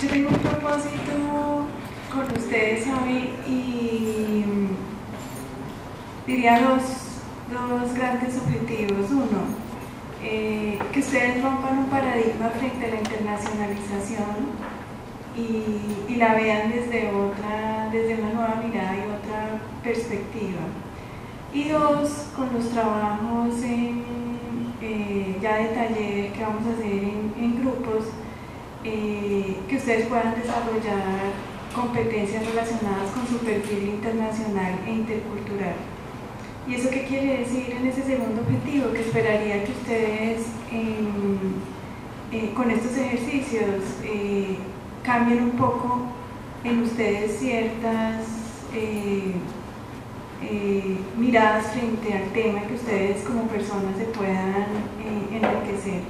Yo tengo un propósito con ustedes hoy y diría dos grandes objetivos. Uno, que ustedes rompan un paradigma frente a la internacionalización y la vean desde una nueva mirada y otra perspectiva. Y dos, con los trabajos ya de taller que vamos a hacer en grupos, que ustedes puedan desarrollar competencias relacionadas con su perfil internacional e intercultural. ¿Y eso qué quiere decir en ese segundo objetivo? Que esperaría que ustedes con estos ejercicios cambien un poco en ustedes ciertas miradas frente al tema, que ustedes como personas se puedan enriquecer.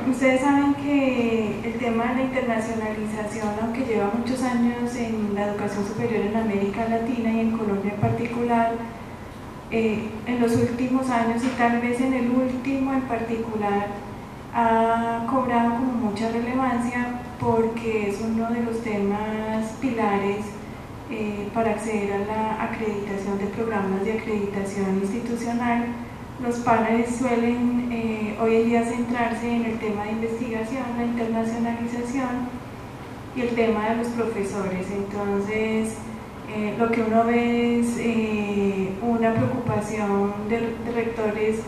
Ustedes saben que el tema de la internacionalización, aunque lleva muchos años en la educación superior en América Latina y en Colombia en particular, en los últimos años y tal vez en el último en particular, ha cobrado como mucha relevancia porque es uno de los temas pilares para acceder a la acreditación de programas de acreditación institucional. Los paneles suelen hoy en día centrarse en el tema de investigación, la internacionalización y el tema de los profesores. Entonces, lo que uno ve es una preocupación de rectores,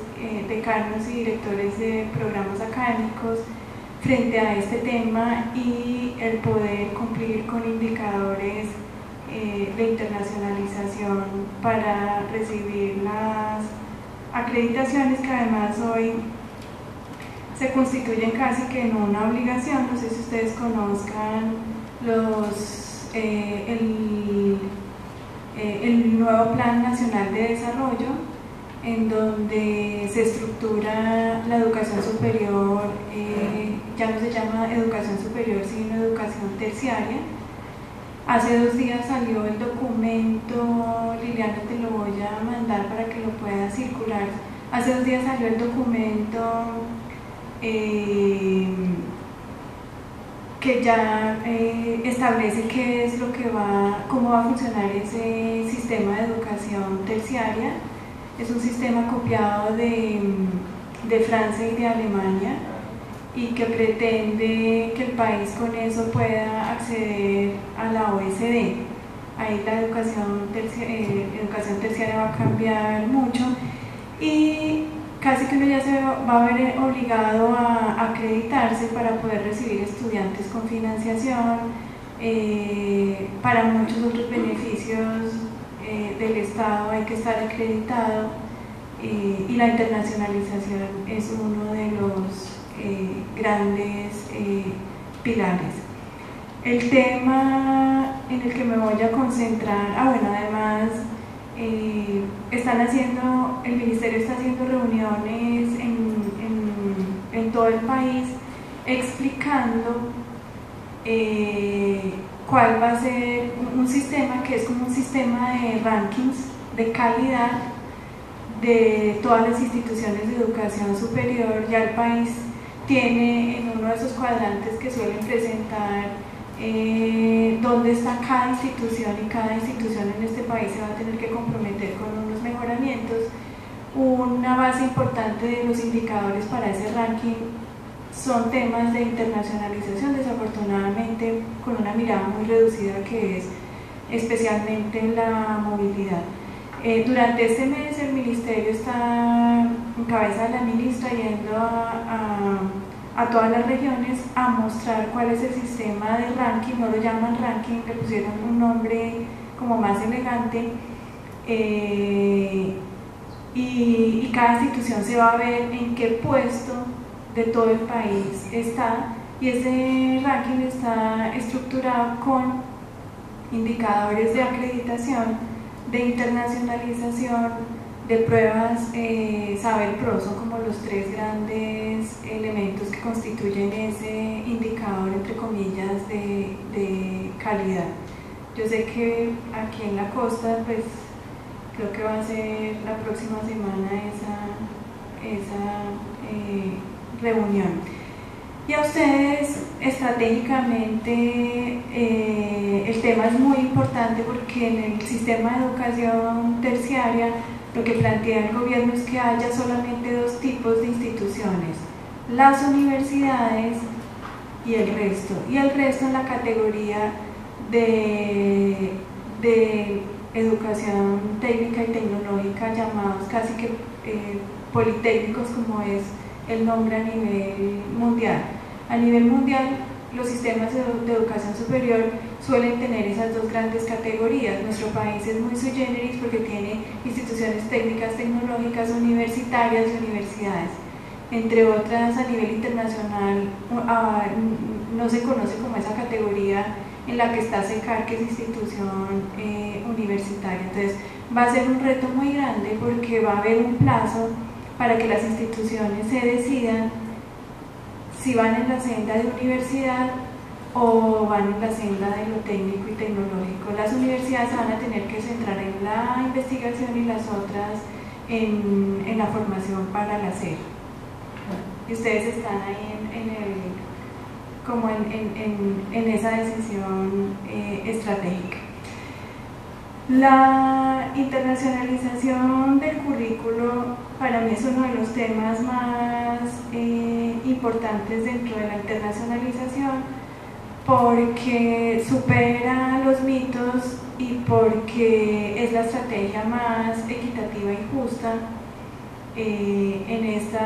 decanos y directores de programas académicos frente a este tema y el poder cumplir con indicadores de internacionalización para recibir las acreditaciones, que además hoy se constituyen casi que en una obligación. No sé si ustedes conozcan el nuevo Plan Nacional de Desarrollo, en donde se estructura la educación superior, ya no se llama educación superior sino educación terciaria. Hace 2 días salió el documento, Liliana, te lo voy a mandar para que lo puedas circular. Hace 2 días salió el documento que ya establece qué es lo que cómo va a funcionar ese sistema de educación terciaria. Es un sistema copiado de Francia y de Alemania, y que pretende que el país con eso pueda acceder a la OECD. Ahí la educación terciaria va a cambiar mucho y casi que uno ya se va a ver obligado a acreditarse para poder recibir estudiantes con financiación, para muchos otros beneficios del Estado hay que estar acreditado, y la internacionalización es uno de los grandes pilares. El tema en el que me voy a concentrar, además el Ministerio está haciendo reuniones en todo el país explicando cuál va a ser un sistema que es como un sistema de rankings de calidad de todas las instituciones de educación superior. Ya el país tiene en uno de esos cuadrantes que suelen presentar dónde está cada institución, y cada institución en este país se va a tener que comprometer con unos mejoramientos. Una base importante de los indicadores para ese ranking son temas de internacionalización, desafortunadamente con una mirada muy reducida, que es especialmente la movilidad. Durante este mes el Ministerio está en cabeza de la ministra yendo a todas las regiones a mostrar cuál es el sistema de ranking. No lo llaman ranking, le pusieron un nombre como más elegante, y cada institución se va a ver en qué puesto de todo el país está, y ese ranking está estructurado con indicadores de acreditación, de internacionalización, de pruebas Saber Pro. Son como los 3 grandes elementos que constituyen ese indicador, entre comillas, de calidad. Yo sé que aquí en la costa, pues creo que va a ser la próxima semana reunión. Y a ustedes estratégicamente el tema es muy importante porque en el sistema de educación terciaria lo que plantea el gobierno es que haya solamente dos tipos de instituciones: las universidades y el resto en la categoría de educación técnica y tecnológica, llamados casi que politécnicos, como es el nombre a nivel mundial. A nivel mundial, los sistemas de educación superior suelen tener esas dos grandes categorías. Nuestro país es muy sui generis porque tiene instituciones técnicas, tecnológicas, universitarias y universidades. Entre otras, a nivel internacional no se conoce como esa categoría en la que está SECAR, que es institución universitaria. Entonces va a ser un reto muy grande porque va a haber un plazo para que las instituciones se decidan si van en la senda de universidad o van en la senda de lo técnico y tecnológico. Las universidades van a tener que centrar en la investigación y las otras en la formación para la SER. Y ustedes están ahí en esa decisión estratégica. La internacionalización del currículo para mí es uno de los temas más importantes dentro de la internacionalización, porque supera los mitos y porque es la estrategia más equitativa y justa en este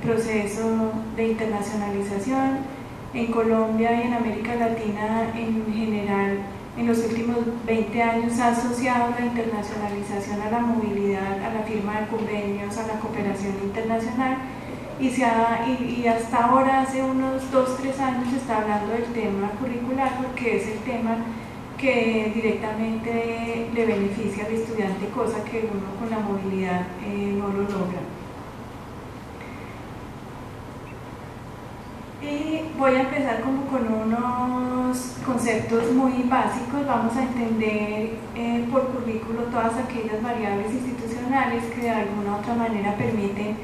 proceso de internacionalización. En Colombia y en América Latina en general, en los últimos 20 años se ha asociado la internacionalización a la movilidad, a la firma de convenios, a la cooperación internacional, y hasta ahora, hace unos 2-3 años, se está hablando del tema curricular porque es el tema que directamente le beneficia al estudiante, cosa que uno con la movilidad no lo logra. Y voy a empezar como con unos conceptos muy básicos. Vamos a entender por currículo todas aquellas variables institucionales que de alguna u otra manera permiten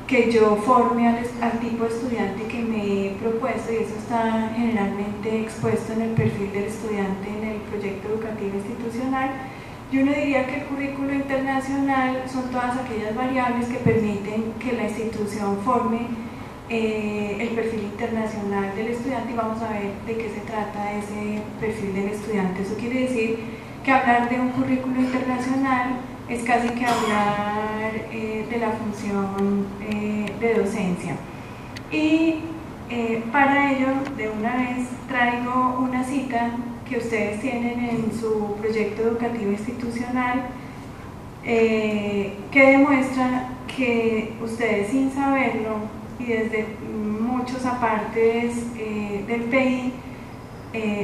que yo forme al tipo de estudiante que me he propuesto, y eso está generalmente expuesto en el perfil del estudiante en el proyecto educativo institucional. Y uno diría que el currículo internacional son todas aquellas variables que permiten que la institución forme el perfil internacional del estudiante, y vamos a ver de qué se trata ese perfil del estudiante. Eso quiere decir que hablar de un currículo internacional es casi que hablar de la función de docencia. Y para ello, de una vez traigo una cita que ustedes tienen en su proyecto educativo institucional, que demuestra que ustedes, sin saberlo y desde muchos apartes del PI,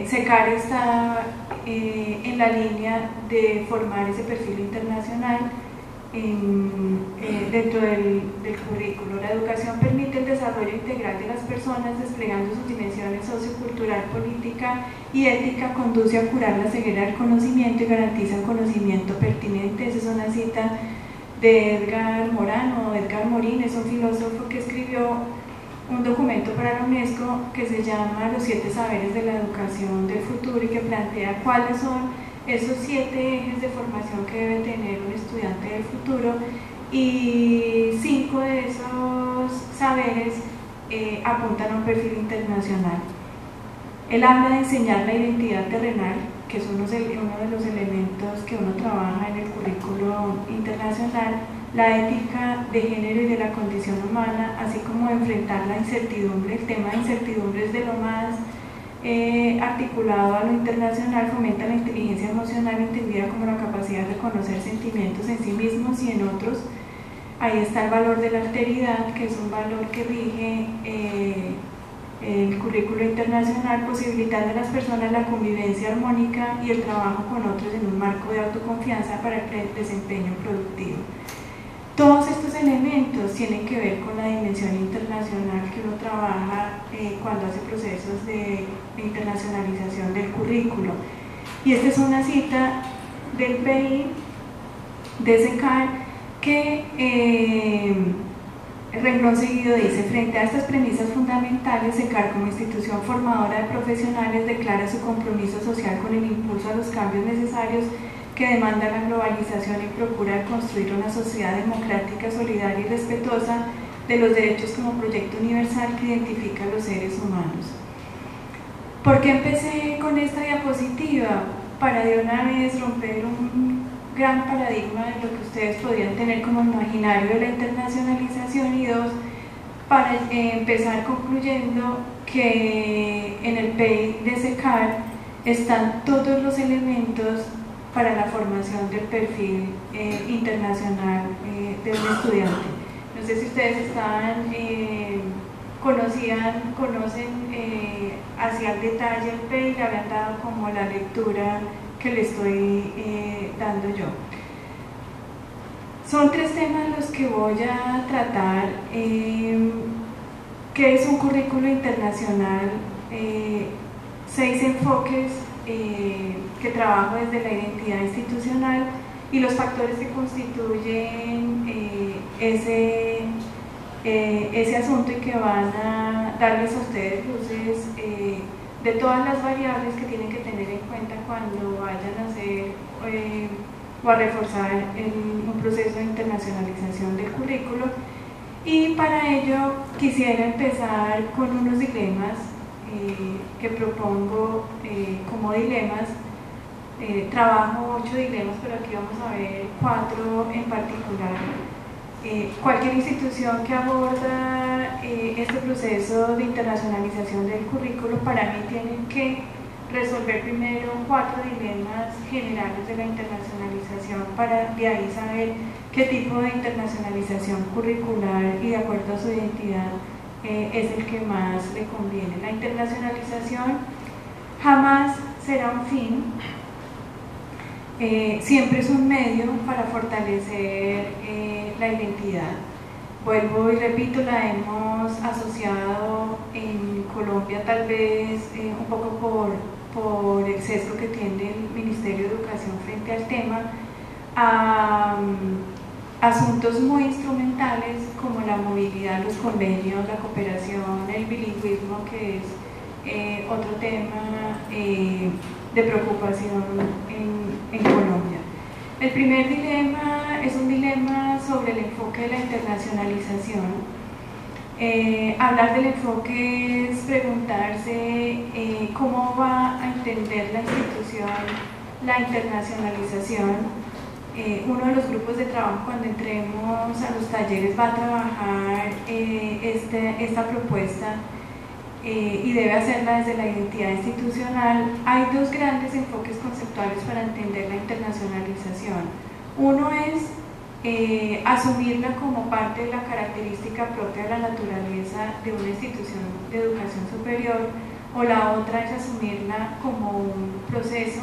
SECAR está en la línea de formar ese perfil internacional dentro del currículo. La educación permite el desarrollo integral de las personas, desplegando sus dimensiones sociocultural, política y ética, conduce a curar la ceguera del conocimiento y garantiza un conocimiento pertinente. Esa es una cita de Edgar Morin, es un filósofo que escribió un documento para la UNESCO que se llama Los 7 saberes de la educación del futuro, y que plantea cuáles son esos 7 ejes de formación que debe tener un estudiante del futuro, y 5 de esos saberes apuntan a un perfil internacional. Él habla de enseñar la identidad terrenal, que es uno de los elementos que uno trabaja en el currículo internacional, la ética de género y de la condición humana, así como enfrentar la incertidumbre. El tema de incertidumbre es de lo más articulado a lo internacional. Fomenta la inteligencia emocional, entendida como la capacidad de reconocer sentimientos en sí mismos y en otros. Ahí está el valor de la alteridad, que es un valor que rige el currículo internacional, posibilitando a las personas la convivencia armónica y el trabajo con otros en un marco de autoconfianza para el desempeño productivo. Todos estos elementos tienen que ver con la dimensión internacional que uno trabaja cuando hace procesos de internacionalización del currículo. Y esta es una cita del PI de SECAR que el renglón seguido dice: frente a estas premisas fundamentales, SECAR como institución formadora de profesionales declara su compromiso social con el impulso a los cambios necesarios que demanda la globalización y procura construir una sociedad democrática, solidaria y respetuosa de los derechos como proyecto universal que identifica a los seres humanos. ¿Por qué empecé con esta diapositiva? Para de una vez romper un gran paradigma de lo que ustedes podrían tener como imaginario de la internacionalización, y dos, para empezar concluyendo que en el PEI de SECAR están todos los elementos para la formación del perfil internacional de un estudiante. No sé si ustedes conocen hacia el detalle el PEI, le habrán dado como la lectura que le estoy dando yo. Son tres temas los que voy a tratar. ¿Qué es un currículo internacional? 6 enfoques que trabajo desde la identidad institucional y los factores que constituyen ese asunto, y que van a darles a ustedes luces de todas las variables que tienen que tener en cuenta cuando vayan a hacer o a reforzar un proceso de internacionalización del currículo. Y para ello quisiera empezar con unos dilemas que propongo como dilemas. Trabajo 8 dilemas, pero aquí vamos a ver 4 en particular. Cualquier institución que aborda este proceso de internacionalización del currículo, para mí tiene que resolver primero 4 dilemas generales de la internacionalización, para de ahí saber qué tipo de internacionalización curricular y de acuerdo a su identidad es el que más le conviene. La internacionalización jamás será un fin, siempre es un medio para fortalecer la identidad. Vuelvo y repito, la hemos asociado en Colombia tal vez un poco por el sesgo que tiene el Ministerio de Educación frente al tema, a asuntos muy instrumentales como la movilidad, los convenios, la cooperación, el bilingüismo, que es otro tema de preocupación en Colombia. El primer dilema es un dilema sobre el enfoque de la internacionalización. Hablar del enfoque es preguntarse cómo va a entender la institución la internacionalización. Uno de los grupos de trabajo, cuando entremos a los talleres, va a trabajar esta propuesta y debe hacerla desde la identidad institucional. Hay 2 grandes enfoques conceptuales para entender la internacionalización. Uno es asumirla como parte de la característica propia de la naturaleza de una institución de educación superior, o la otra es asumirla como un proceso.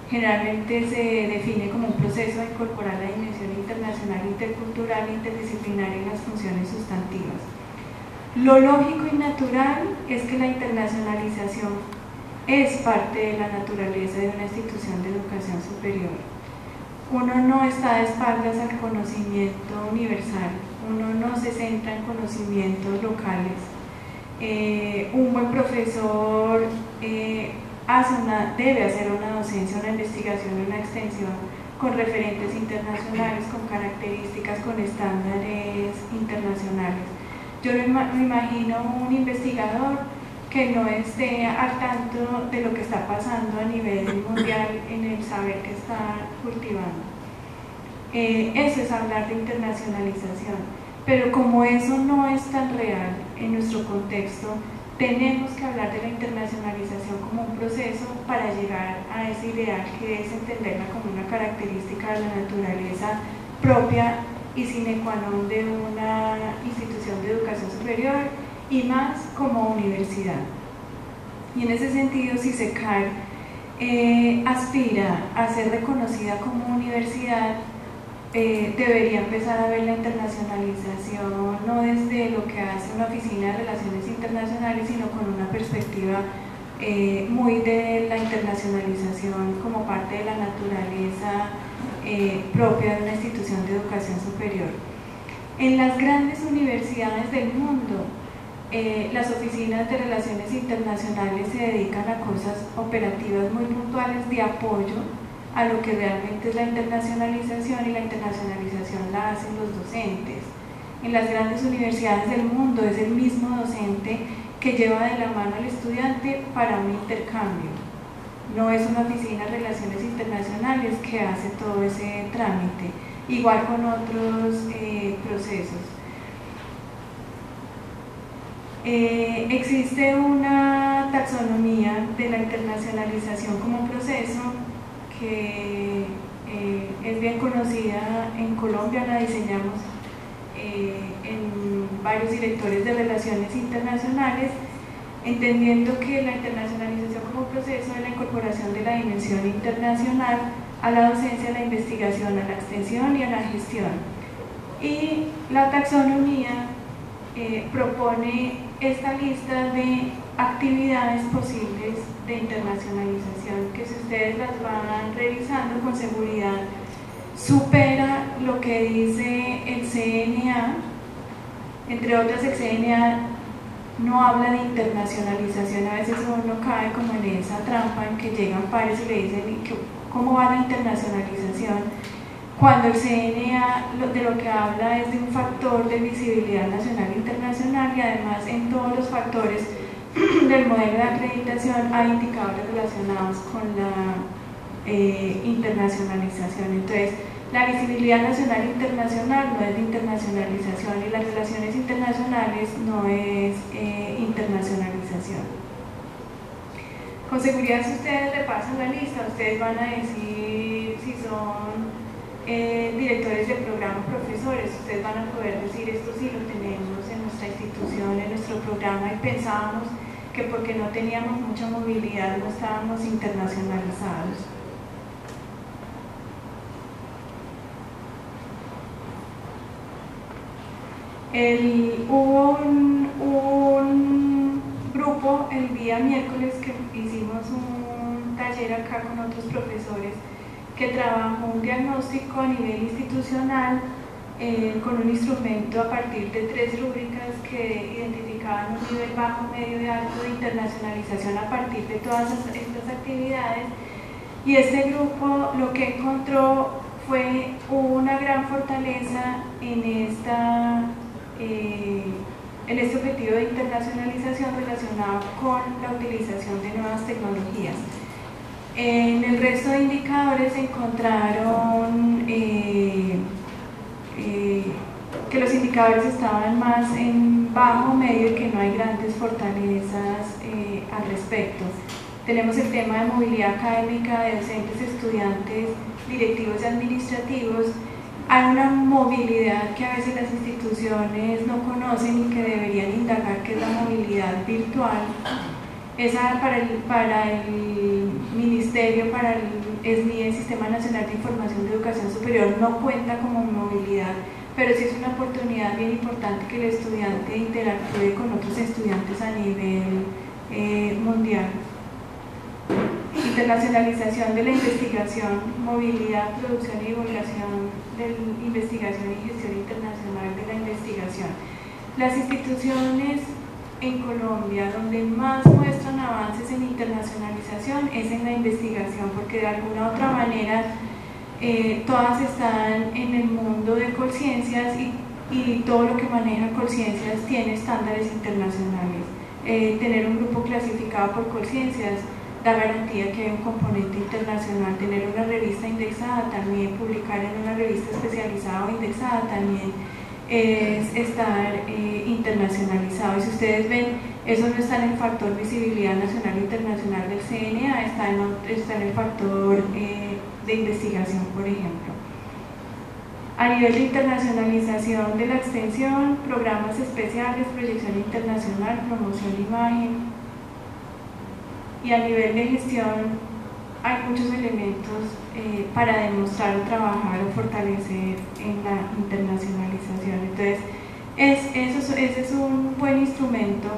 Generalmente se define como un proceso de incorporar la dimensión internacional, intercultural e interdisciplinaria en las funciones sustantivas. Lo lógico y natural es que la internacionalización es parte de la naturaleza de una institución de educación superior. Uno no está de espaldas al conocimiento universal, uno no se centra en conocimientos locales. Un buen profesor debe hacer una docencia, una investigación, una extensión con referentes internacionales, con características, con estándares internacionales. Yo me imagino un investigador que no esté al tanto de lo que está pasando a nivel mundial en el saber que está cultivando. Eso es hablar de internacionalización, pero como eso no es tan real en nuestro contexto, tenemos que hablar de la internacionalización como un proceso para llegar a ese ideal, que es entenderla como una característica de la naturaleza propia y sine qua non de una institución de educación superior, y más como universidad. Y en ese sentido, si SECAR aspira a ser reconocida como universidad, debería empezar a ver la internacionalización no desde lo que hace una oficina de relaciones internacionales, sino con una perspectiva muy de la internacionalización como parte de la naturaleza propia de una institución de educación superior. En las grandes universidades del mundo, las oficinas de relaciones internacionales se dedican a cosas operativas muy puntuales de apoyo a lo que realmente es la internacionalización, y la internacionalización la hacen los docentes. En las grandes universidades del mundo es el mismo docente que lleva de la mano al estudiante para un intercambio. No es una oficina de relaciones internacionales que hace todo ese trámite, igual con otros procesos. Existe una taxonomía de la internacionalización como proceso que es bien conocida en Colombia, la diseñamos en varios directores de relaciones internacionales, entendiendo que la internacionalización como proceso es la incorporación de la dimensión internacional a la docencia, a la investigación, a la extensión y a la gestión. Y la taxonomía propone esta lista de actividades posibles de internacionalización que, si ustedes las van revisando con seguridad, supera lo que dice el CNA. Entre otras, el CNA no habla de internacionalización. A veces uno cae como en esa trampa en que llegan pares y le dicen ¿cómo va la internacionalización? Cuando el CNA de lo que habla es de un factor de visibilidad nacional e internacional, y además en todos los factores del modelo de acreditación hay indicadores relacionados con la internacionalización. Entonces, la visibilidad nacional e internacional no es de internacionalización, y las relaciones internacionales no es internacionalización. Con seguridad, si ustedes repasan la lista, ustedes van a decir si son directores de programa, profesores, ustedes van a poder decir esto sí lo tenemos en nuestra institución, en nuestro programa, y pensábamos que porque no teníamos mucha movilidad no estábamos internacionalizados. Hubo un grupo el día miércoles que hicimos un taller acá con otros profesores que trabajó un diagnóstico a nivel institucional con un instrumento a partir de 3 rúbricas que identificaban un nivel bajo, medio y alto de internacionalización a partir de todas estas actividades. Y este grupo lo que encontró fue una gran fortaleza en este objetivo de internacionalización relacionado con la utilización de nuevas tecnologías. En el resto de indicadores encontraron que los indicadores estaban más en bajo, medio, y que no hay grandes fortalezas al respecto. Tenemos el tema de movilidad académica de docentes, estudiantes, directivos y administrativos. Hay una movilidad que a veces las instituciones no conocen y que deberían indagar, que es la movilidad virtual. Esa para el Ministerio, para el SNIE, el Sistema Nacional de Información de Educación Superior, no cuenta como movilidad, pero sí es una oportunidad bien importante que el estudiante interactúe con otros estudiantes a nivel mundial. Internacionalización de la investigación, movilidad, producción y divulgación de investigación y gestión internacional de la investigación. Las instituciones en Colombia donde más muestran avances en internacionalización es en la investigación, porque de alguna u otra manera todas están en el mundo de Colciencias, y todo lo que maneja Colciencias tiene estándares internacionales. Tener un grupo clasificado por Colciencias da garantía que hay un componente internacional. Tener una revista indexada también, publicar en una revista especializada o indexada también es estar internacionalizado. Y si ustedes ven, eso no está en el factor visibilidad nacional e internacional del CNA, está en el factor de investigación, por ejemplo. A nivel de internacionalización de la extensión, programas especiales, proyección internacional, promoción de imagen. Y a nivel de gestión hay muchos elementos para demostrar o trabajar o fortalecer en la internacionalización. Entonces, ese es un buen instrumento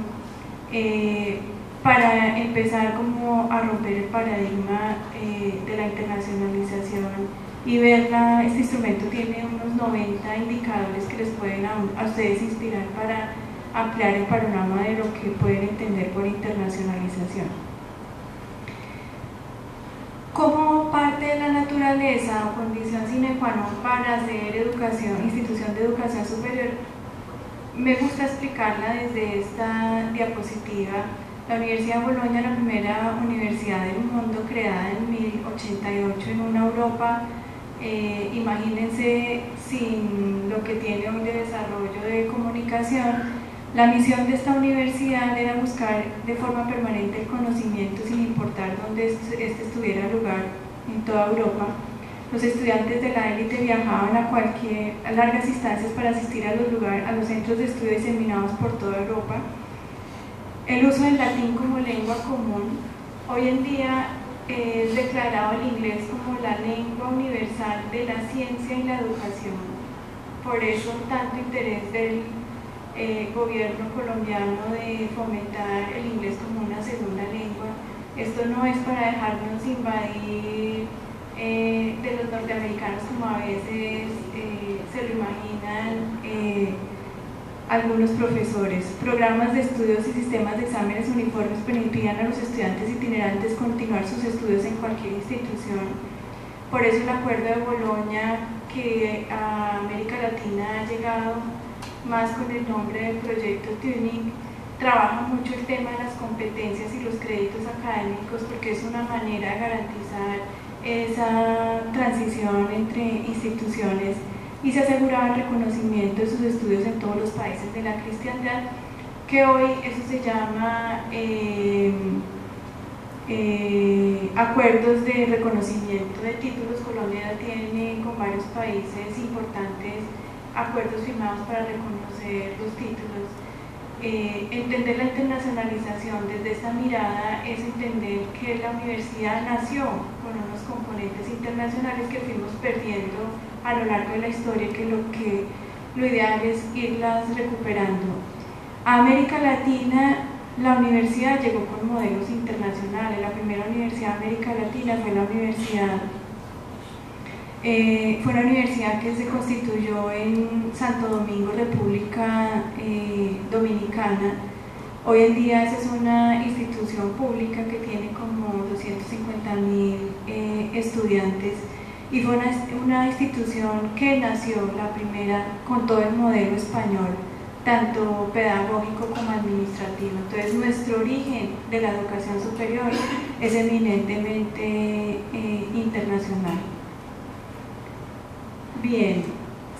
para empezar como a romper el paradigma de la internacionalización y este instrumento tiene unos 90 indicadores que les pueden a ustedes inspirar para ampliar el panorama de lo que pueden entender por internacionalización. Como parte de la naturaleza o condición sine qua non para ser institución de educación superior, me gusta explicarla desde esta diapositiva. La Universidad de Bolonia es la primera universidad del mundo creada en 1088 en una Europa, imagínense, sin lo que tiene hoy de desarrollo de comunicación. La misión de esta universidad era buscar de forma permanente el conocimiento sin importar dónde estuviera lugar en toda Europa. Los estudiantes de la élite viajaban a largas distancias para asistir a los centros de estudio diseminados por toda Europa. El uso del latín como lengua común. Hoy en día es declarado el inglés como la lengua universal de la ciencia y la educación. Por eso tanto interés del gobierno colombiano de fomentar el inglés como una segunda lengua. Esto no es para dejarnos invadir de los norteamericanos como a veces se lo imaginan algunos profesores. Programas de estudios y sistemas de exámenes uniformes permitían a los estudiantes itinerantes continuar sus estudios en cualquier institución. Por eso el Acuerdo de Bolonia, que a América Latina ha llegado más con el nombre del proyecto Tuning, trabaja mucho el tema de las competencias y los créditos académicos, porque es una manera de garantizar esa transición entre instituciones y se aseguraba el reconocimiento de sus estudios en todos los países de la cristiandad, que hoy eso se llama acuerdos de reconocimiento de títulos. Colombia tiene con varios países importantes acuerdos firmados para reconocer los títulos. Entender la internacionalización desde esta mirada es entender que la universidad nació con unos componentes internacionales que fuimos perdiendo a lo largo de la historia, que lo ideal es irlas recuperando. A América Latina la universidad llegó con modelos internacionales. La primera universidad de América Latina fue una universidad que se constituyó en Santo Domingo, República Dominicana. Hoy en día esa es una institución pública que tiene como 250.000 estudiantes y fue una institución que nació la primera con todo el modelo español, tanto pedagógico como administrativo. Entonces nuestro origen de la educación superior es eminentemente internacional. Bien,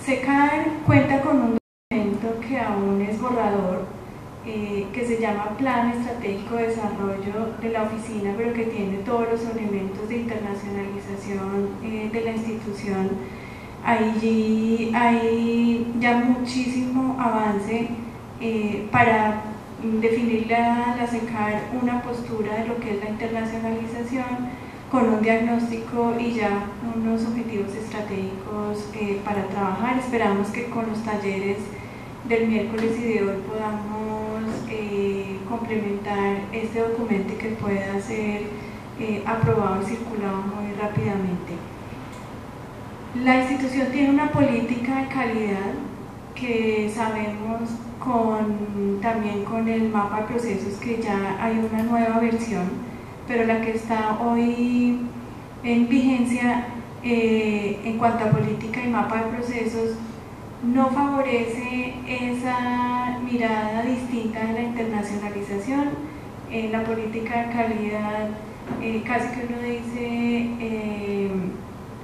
SECAR cuenta con un documento que aún es borrador, que se llama Plan Estratégico de Desarrollo de la Oficina, pero que tiene todos los elementos de internacionalización de la institución. Allí hay ya muchísimo avance para definir la SECAR una postura de lo que es la internacionalización, con un diagnóstico y ya unos objetivos estratégicos para trabajar. Esperamos que con los talleres del miércoles y de hoy podamos complementar este documento y que pueda ser aprobado y circulado muy rápidamente. La institución tiene una política de calidad que sabemos también con el mapa de procesos que ya hay una nueva versión, pero la que está hoy en vigencia en cuanto a política y mapa de procesos no favorece esa mirada distinta de la internacionalización. La política de calidad, casi que uno dice,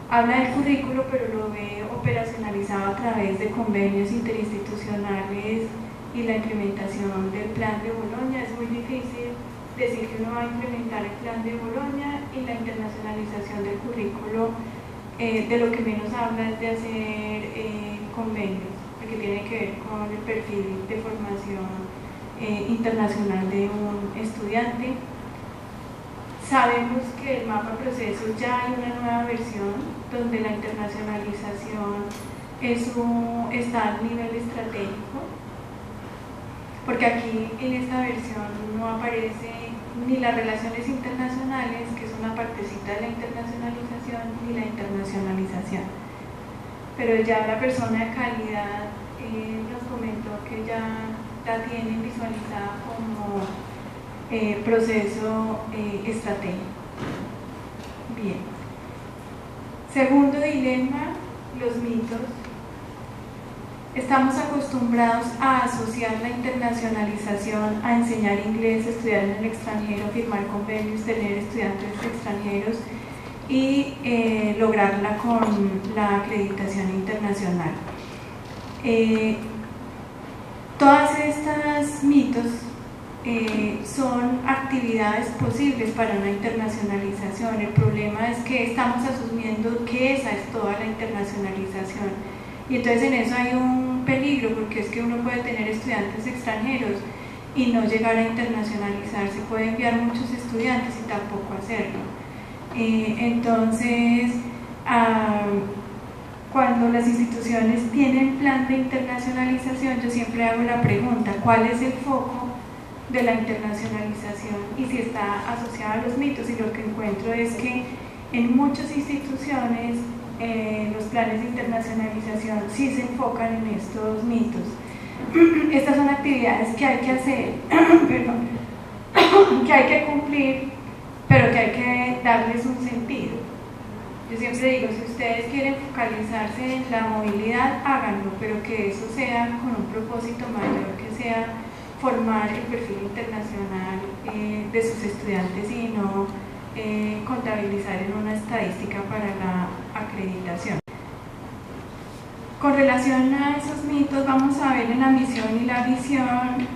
habla del currículo, pero lo ve operacionalizado a través de convenios interinstitucionales y la implementación del Plan de Bolonia. Es muy difícil decir que uno va a implementar el Plan de Bolonia y la internacionalización del currículo. De lo que menos habla es de hacer convenios, porque tiene que ver con el perfil de formación internacional de un estudiante. Sabemos que el mapa procesos ya hay una nueva versión donde la internacionalización está a nivel estratégico, porque aquí en esta versión no aparece ni las relaciones internacionales, que es una partecita de la internacionalización, ni la internacionalización. Pero ya la persona de calidad nos comentó que ya la tienen visualizada como proceso estratégico. Bien. Segundo dilema, los mitos. Estamos acostumbrados a asociar la internacionalización a enseñar inglés, estudiar en el extranjero, firmar convenios, tener estudiantes extranjeros y lograrla con la acreditación internacional. Todas estas mitos son actividades posibles para una internacionalización. El problema es que estamos asumiendo que esa es toda la internacionalización, y entonces en eso hay un peligro, porque es que uno puede tener estudiantes extranjeros y no llegar a internacionalizarse, puede enviar muchos estudiantes y tampoco hacerlo. Entonces, cuando las instituciones tienen plan de internacionalización, yo siempre hago la pregunta: ¿cuál es el foco de la internacionalización? Y si está asociada a los mitos. Y lo que encuentro es que en muchas instituciones los planes de internacionalización sí se enfocan en estos mitos. Estas son actividades que hay que hacer, perdón, que hay que cumplir, pero que hay que darles un sentido. Yo siempre digo, si ustedes quieren focalizarse en la movilidad, háganlo, pero que eso sea con un propósito mayor, que sea formar el perfil internacional de sus estudiantes y no contabilizar en una estadística para la acreditación. Con relación a esos mitos, vamos a ver en la misión y la visión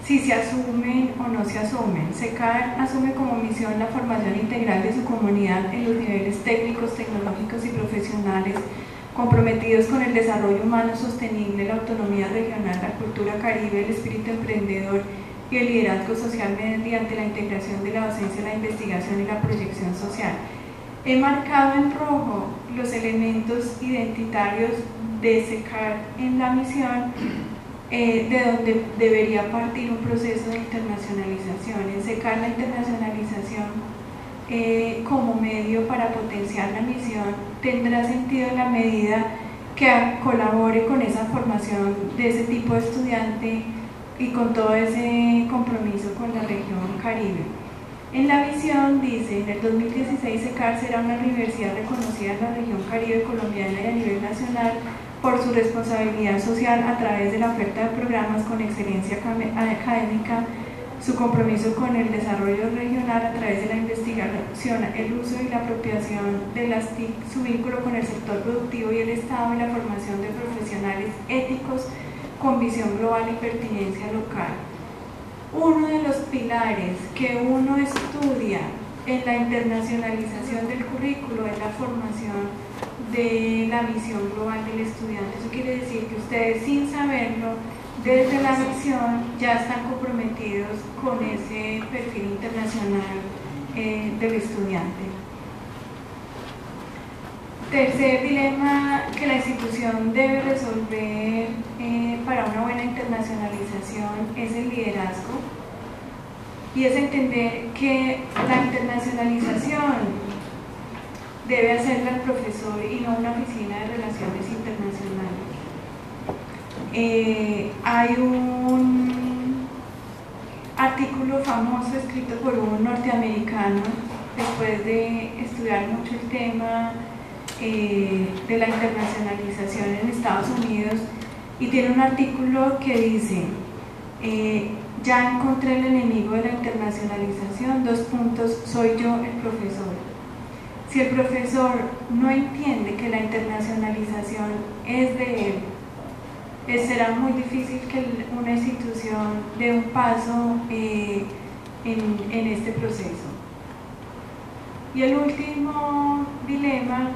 si se asumen o no se asumen. SECAR asume como misión la formación integral de su comunidad en los niveles técnicos, tecnológicos y profesionales, comprometidos con el desarrollo humano sostenible, la autonomía regional, la cultura caribe, el espíritu emprendedor y el liderazgo social mediante la integración de la docencia, la investigación y la proyección social. He marcado en rojo los elementos identitarios de SECAR en la misión, de donde debería partir un proceso de internacionalización. En SECAR la internacionalización como medio para potenciar la misión tendrá sentido en la medida que colabore con esa formación de ese tipo de estudiante y con todo ese compromiso con la región Caribe. En la visión dice: en el 2016 SECAR será una universidad reconocida en la región Caribe colombiana y a nivel nacional por su responsabilidad social a través de la oferta de programas con excelencia académica, su compromiso con el desarrollo regional a través de la investigación, el uso y la apropiación de las TIC, su vínculo con el sector productivo y el Estado, y la formación de profesionales éticos con visión global y pertinencia local. Uno de los pilares que uno estudia en la internacionalización del currículo es la formación de la visión global del estudiante. Eso quiere decir que ustedes, sin saberlo, desde la visión ya están comprometidos con ese perfil internacional del estudiante. Tercer dilema que la institución debe resolver para una buena internacionalización es el liderazgo, y es entender que la internacionalización debe hacerla el profesor y no una oficina de relaciones internacionales. Hay un artículo famoso escrito por un norteamericano después de estudiar mucho el tema de la internacionalización en Estados Unidos, y tiene un artículo que dice: ya encontré el enemigo de la internacionalización, soy yo el profesor. Si el profesor no entiende que la internacionalización es de él, será muy difícil que una institución dé un paso en este proceso. Y el último dilema,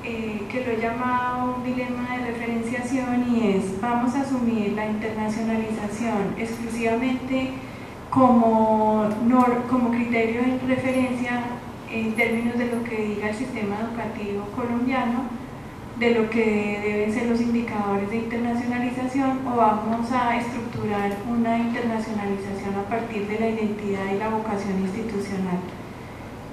que lo he llamado un dilema de referenciación, y es: vamos a asumir la internacionalización exclusivamente como criterio de referencia en términos de lo que diga el sistema educativo colombiano, de lo que deben ser los indicadores de internacionalización, o vamos a estructurar una internacionalización a partir de la identidad y la vocación institucional.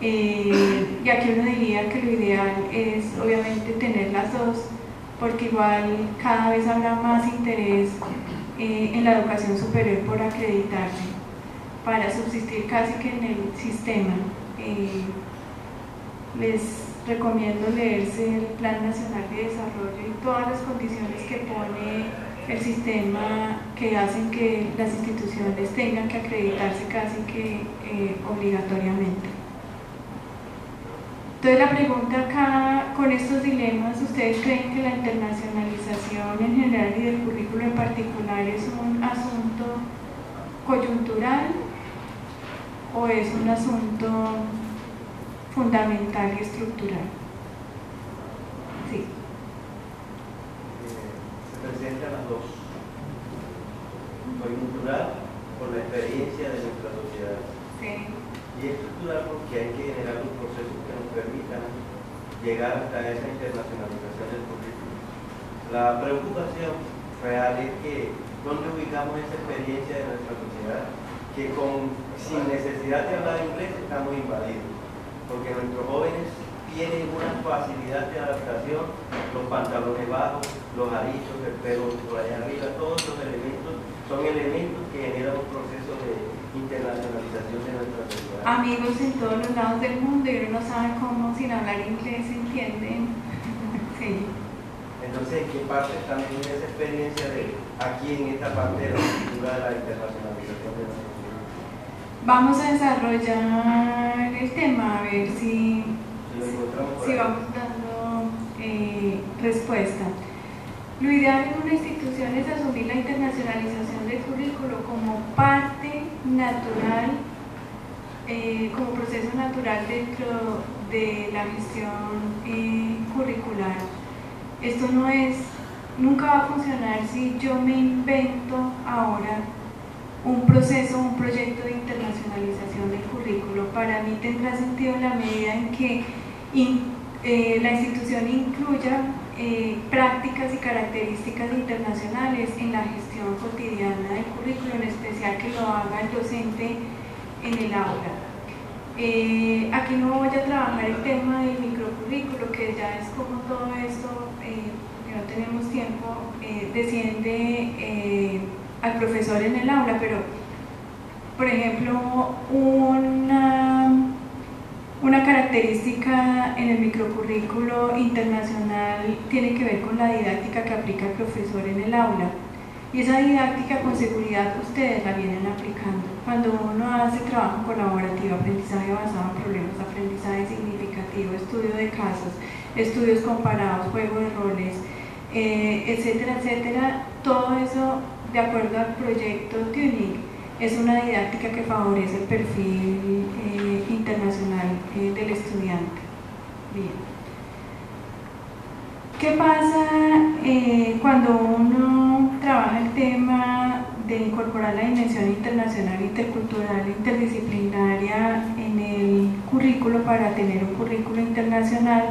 Y aquí uno diría que lo ideal es obviamente tener las dos, porque igual cada vez habrá más interés en la educación superior por acreditarse para subsistir casi que en el sistema. Les recomiendo leerse el Plan Nacional de Desarrollo y todas las condiciones que pone el sistema que hacen que las instituciones tengan que acreditarse casi que obligatoriamente. Entonces la pregunta acá, con estos dilemas, ¿ustedes creen que la internacionalización en general y del currículo en particular es un asunto coyuntural o es un asunto fundamental y estructural? Sí. Se presentan las dos. Coyuntural por la experiencia de nuestra sociedad. Sí. Y estructural porque hay que generar un proceso que nos permitan llegar hasta esa internacionalización del currículo. La preocupación real es que dónde ubicamos esa experiencia de nuestra sociedad que sin necesidad de hablar inglés estamos invadidos, porque nuestros jóvenes tienen una facilidad de adaptación, los pantalones bajos, los arizos, el pelo por allá arriba, todos los elementos son elementos que generan un proceso de internacionalización de nuestra sociedad. Amigos en todos los lados del mundo y uno no sabe cómo sin hablar inglés se entienden. Sí. Entonces, ¿en qué parte también esa experiencia de aquí en esta parte de la cultura de la internacionalización de nuestra sociedad? Vamos a desarrollar el tema, a ver si vamos dando respuesta. Lo ideal en una institución es asumir la internacionalización del currículo como parte natural, como proceso natural dentro de la gestión curricular. Esto nunca va a funcionar si yo me invento ahora un proceso, un proyecto de internacionalización del currículo. Para mí tendrá sentido en la medida en que la institución incluya prácticas y características internacionales en la gestión cotidiana del currículo, en especial que lo haga el docente en el aula. Aquí no voy a trabajar el tema del microcurrículo, que ya es como todo esto, que no tenemos tiempo, desciende al profesor en el aula, pero por ejemplo una característica en el microcurrículo internacional tiene que ver con la didáctica que aplica el profesor en el aula, y esa didáctica con seguridad ustedes la vienen aplicando. Cuando uno hace trabajo colaborativo, aprendizaje basado en problemas, aprendizaje significativo, estudio de casos, estudios comparados, juego de roles, etcétera, etcétera, todo eso de acuerdo al proyecto Tuning es una didáctica que favorece el perfil internacional del estudiante. Bien. ¿Qué pasa cuando uno trabaja el tema de incorporar la dimensión internacional, intercultural, interdisciplinaria en el currículo para tener un currículo internacional?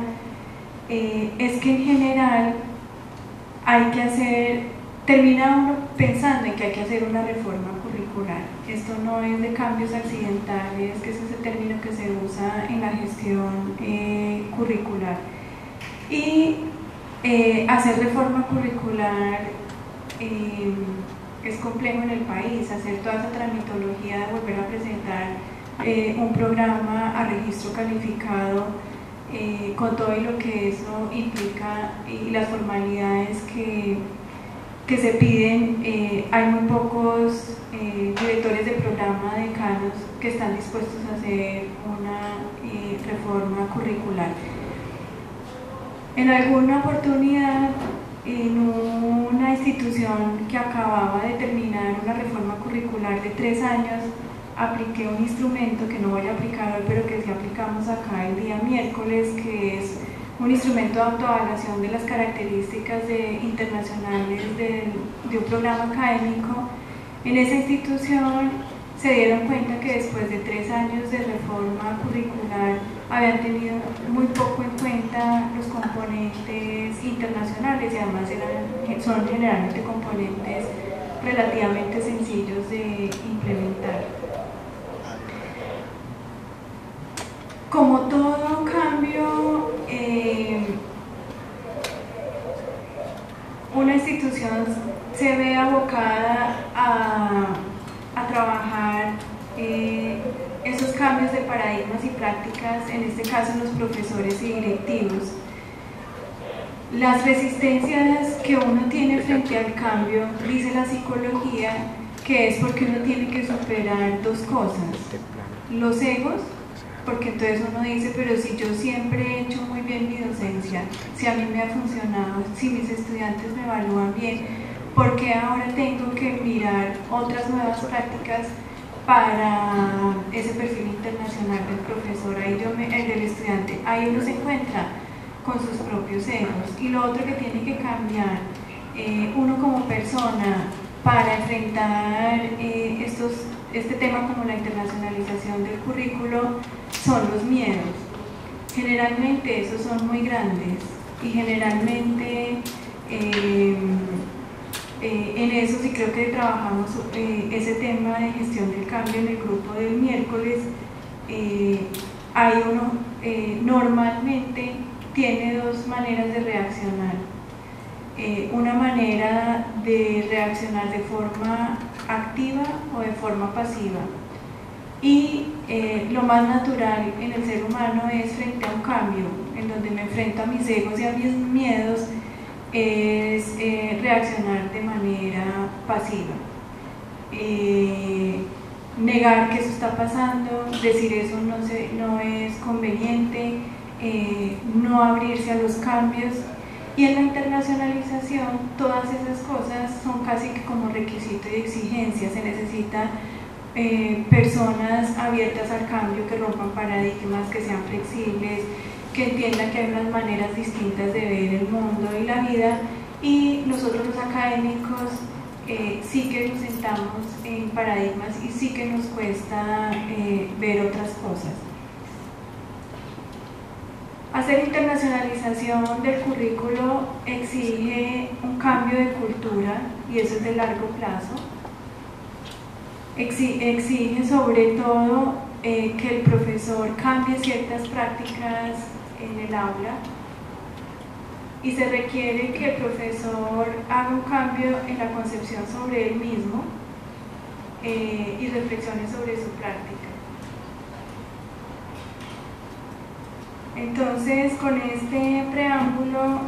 Es que en general termina uno pensando en que hay que hacer una reforma curricular. Esto no es de cambios accidentales, que ese es el término que se usa en la gestión curricular. Y hacer reforma curricular es complejo en el país, hacer toda esa tramitología de volver a presentar un programa a registro calificado, con todo y lo que eso implica y las formalidades que se piden. Hay muy pocos directores de programa, decanos, que están dispuestos a hacer una reforma curricular. En alguna oportunidad, en una institución que acababa de terminar una reforma curricular de 3 años, apliqué un instrumento que no voy a aplicar hoy, pero que sí aplicamos acá el día miércoles, que es un instrumento de autoevaluación de las características internacionales de un programa académico. En esa institución se dieron cuenta que después de 3 años de reforma curricular habían tenido muy poco en cuenta los componentes internacionales y además son generalmente componentes relativamente sencillos de implementar. Como todo cambio, una institución se ve abocada a trabajar esos cambios de paradigmas y prácticas, en este caso los profesores y directivos. Las resistencias que uno tiene frente al cambio, dice la psicología, que es porque uno tiene que superar 2 cosas: los egos, porque entonces uno dice, pero si yo siempre he hecho muy bien mi docencia, si a mí me ha funcionado, si mis estudiantes me evalúan bien, ¿por qué ahora tengo que mirar otras nuevas prácticas para ese perfil internacional del profesor, el del estudiante? Ahí uno se encuentra con sus propios egos. Y lo otro que tiene que cambiar uno como persona para enfrentar este tema como la internacionalización del currículo son los miedos. Generalmente esos son muy grandes y generalmente en eso sí creo que trabajamos ese tema de gestión del cambio en el grupo del miércoles. Hay uno normalmente tiene 2 maneras de reaccionar. Una manera de reaccionar de forma activa o de forma pasiva. Y lo más natural en el ser humano es, frente a un cambio en donde me enfrento a mis egos y a mis miedos, es reaccionar de manera pasiva. Negar que eso está pasando, decir eso no es conveniente, no abrirse a los cambios. Y en la internacionalización todas esas cosas son casi que como requisito y exigencia. Se necesita personas abiertas al cambio, que rompan paradigmas, que sean flexibles, que entiendan que hay unas maneras distintas de ver el mundo y la vida. Y nosotros los académicos sí que nos sentamos en paradigmas y sí que nos cuesta ver otras cosas. Hacer internacionalización del currículo exige un cambio de cultura, y eso es de largo plazo. Exige sobre todo que el profesor cambie ciertas prácticas en el aula, y se requiere que el profesor haga un cambio en la concepción sobre él mismo y reflexione sobre su práctica. Entonces, con este preámbulo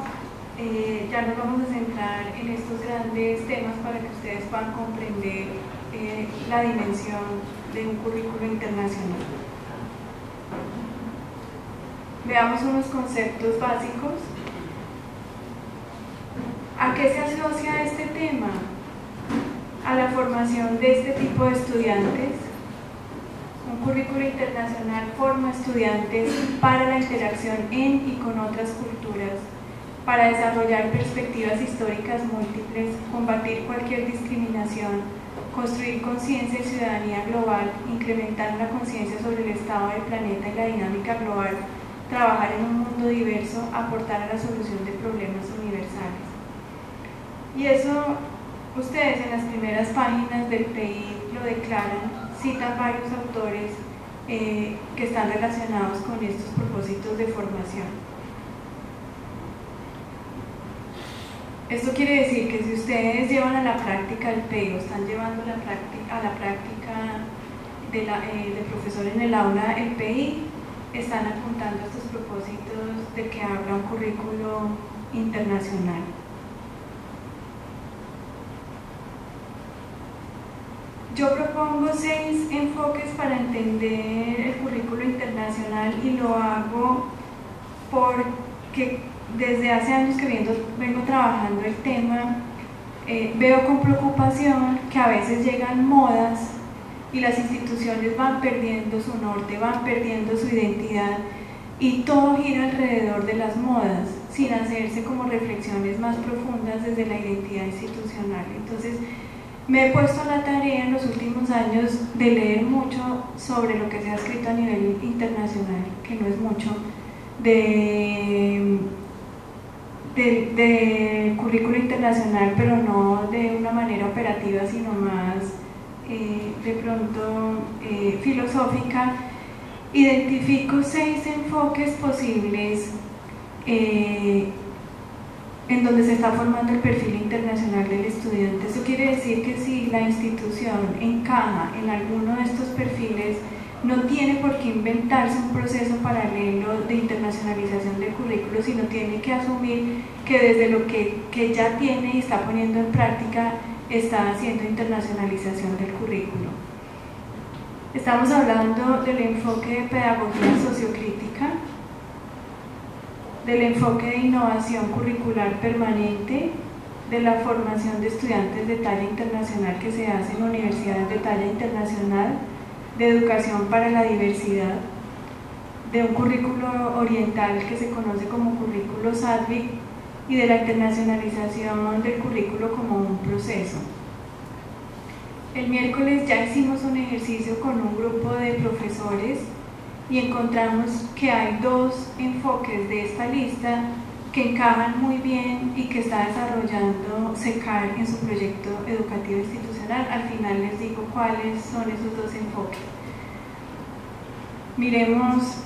ya nos vamos a centrar en estos grandes temas para que ustedes puedan comprender la dimensión de un currículo internacional. Veamos unos conceptos básicos. ¿A qué se asocia este tema? A la formación de este tipo de estudiantes. Un currículo internacional forma estudiantes para la interacción en y con otras culturas, para desarrollar perspectivas históricas múltiples, combatir cualquier discriminación, construir conciencia y ciudadanía global, incrementar la conciencia sobre el estado del planeta y la dinámica global, trabajar en un mundo diverso, aportar a la solución de problemas universales. Y eso ustedes en las primeras páginas del PI lo declaran, citan varios autores que están relacionados con estos propósitos de formación. Esto quiere decir que si ustedes llevan a la práctica el PI o están llevando a la práctica del profesor en el aula el PI, están apuntando a estos propósitos de que habla un currículo internacional. Yo propongo 6 enfoques para entender el currículo internacional, y lo hago porque desde hace años que vengo trabajando el tema, veo con preocupación que a veces llegan modas y las instituciones van perdiendo su norte, van perdiendo su identidad, y todo gira alrededor de las modas, sin hacerse como reflexiones más profundas desde la identidad institucional. Entonces, Me he puesto a la tarea en los últimos años de leer mucho sobre lo que se ha escrito a nivel internacional, que no es mucho, de currículo internacional, pero no de una manera operativa, sino más de pronto filosófica. Identifico 6 enfoques posibles en donde se está formando el perfil internacional del estudiante. Eso quiere decir que si la institución encaja en alguno de estos perfiles, no tiene por qué inventarse un proceso paralelo de internacionalización del currículo, sino tiene que asumir que desde lo que ya tiene y está poniendo en práctica, está haciendo internacionalización del currículo. Estamos hablando del enfoque de pedagogía sociocrítica, del enfoque de innovación curricular permanente, de la formación de estudiantes de talla internacional que se hace en universidades de talla internacional, de educación para la diversidad, de un currículo oriental que se conoce como currículo Sadvik y de la internacionalización del currículo como un proceso. El miércoles ya hicimos un ejercicio con un grupo de profesores y encontramos que hay 2 enfoques de esta lista que encajan muy bien y que está desarrollando SECAR en su proyecto educativo institucional. Al final les digo cuáles son esos 2 enfoques. Miremos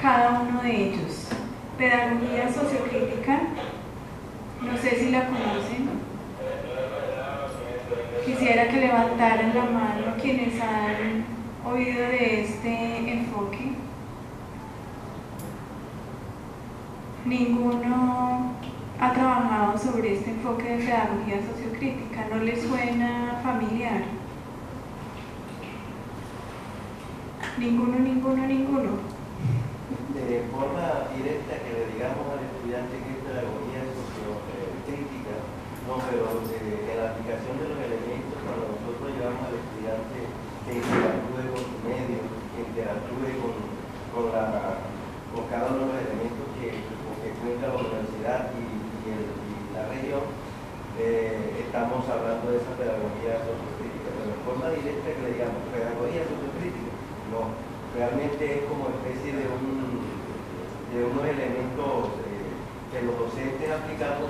cada uno de ellos. Pedagogía sociocrítica, no sé si la conocen. Quisiera que levantaran la mano quienes han oído de este enfoque. Ninguno ha trabajado sobre este enfoque de pedagogía sociocrítica. ¿No les suena familiar? Ninguno. De forma directa que le digamos al estudiante que es pedagogía sociocrítica, no, pero en la aplicación de los elementos, cuando nosotros llevamos al estudiante que interactúe con su medio, que interactúe con cada uno de los elementos que cuenta la universidad y la región, estamos hablando de esa pedagogía sociocrítica. Pero de forma directa que le digamos pedagogía sociocrítica, no, realmente es como especie de unos elementos que los docentes aplicamos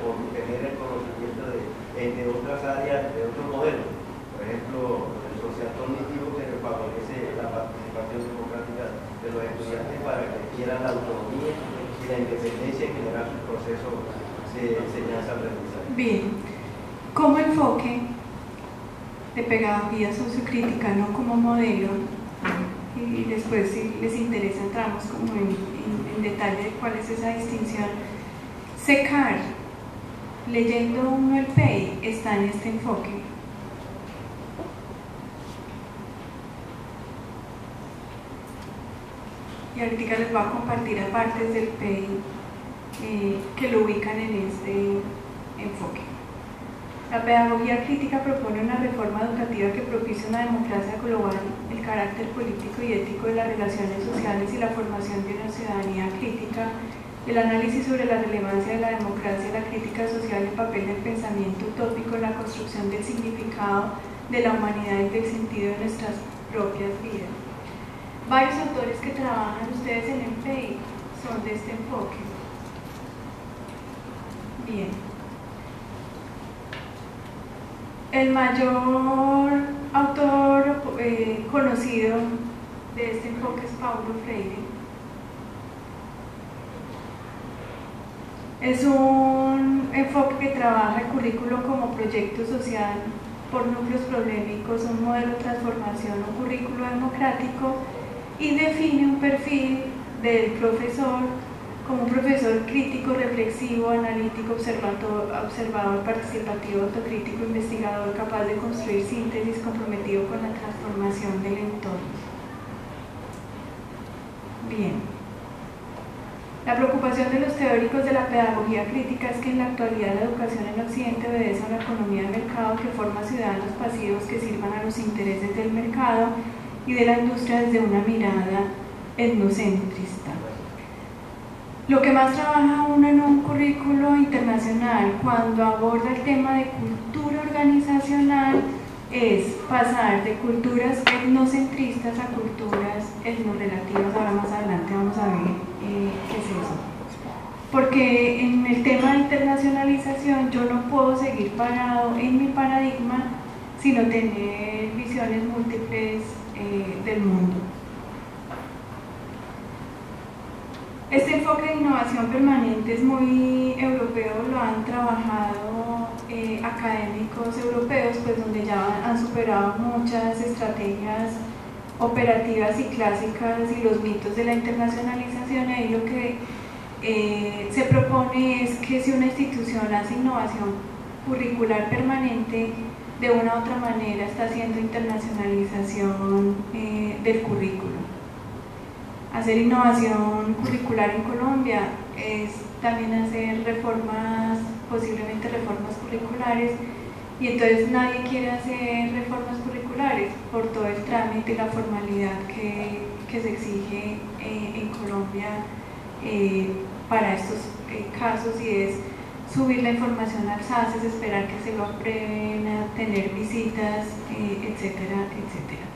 por tener el conocimiento de otras áreas, de otros modelos. Por ejemplo, el social cognitivo que favorece la participación democrática de los estudiantes para que adquieran la autonomía y la independencia en general su proceso de enseñanza-aprendizaje. Bien, como enfoque de pedagogía sociocrítica, no como modelo, y después si les interesa entramos como en detalle de cuál es esa distinción. SECAR, leyendo uno el PEI, está en este enfoque. Y ahorita les voy a compartir a partes del PEI que lo ubican en este enfoque. La pedagogía crítica propone una reforma educativa que propicie una democracia global, el carácter político y ético de las relaciones sociales y la formación de una ciudadanía crítica, el análisis sobre la relevancia de la democracia, la crítica social, el papel del pensamiento utópico en la construcción del significado de la humanidad y del sentido de nuestras propias vidas. Varios autores que trabajan ustedes en el PEI son de este enfoque. Bien. El mayor autor conocido de este enfoque es Paulo Freire. Es un enfoque que trabaja el currículo como proyecto social por núcleos problemáticos, un modelo de transformación, un currículo democrático, y define un perfil del profesor como un profesor crítico, reflexivo, analítico, observador, participativo, autocrítico, investigador, capaz de construir síntesis, comprometido con la transformación del entorno. Bien. La preocupación de los teóricos de la pedagogía crítica es que en la actualidad la educación en Occidente obedece a una economía de mercado que forma ciudadanos pasivos que sirvan a los intereses del mercado y de la industria desde una mirada etnocentrista. Lo que más trabaja uno en un currículo internacional cuando aborda el tema de cultura organizacional es pasar de culturas etnocentristas a culturas etnorelativas. Ahora más adelante vamos a ver qué es eso. Porque en el tema de internacionalización yo no puedo seguir parado en mi paradigma sino tener visiones múltiples del mundo. Este enfoque de innovación permanente es muy europeo, lo han trabajado académicos europeos, pues donde ya han superado muchas estrategias operativas y clásicas y los mitos de la internacionalización. Ahí lo que se propone es que si una institución hace innovación curricular permanente, de una u otra manera está haciendo internacionalización del currículo. Hacer innovación curricular en Colombia es también hacer reformas, posiblemente reformas curriculares, y entonces nadie quiere hacer reformas curriculares por todo el trámite y la formalidad que se exige en Colombia para estos casos, y es subir la información al SAS, es esperar que se lo aprueben, a tener visitas, etcétera, etcétera.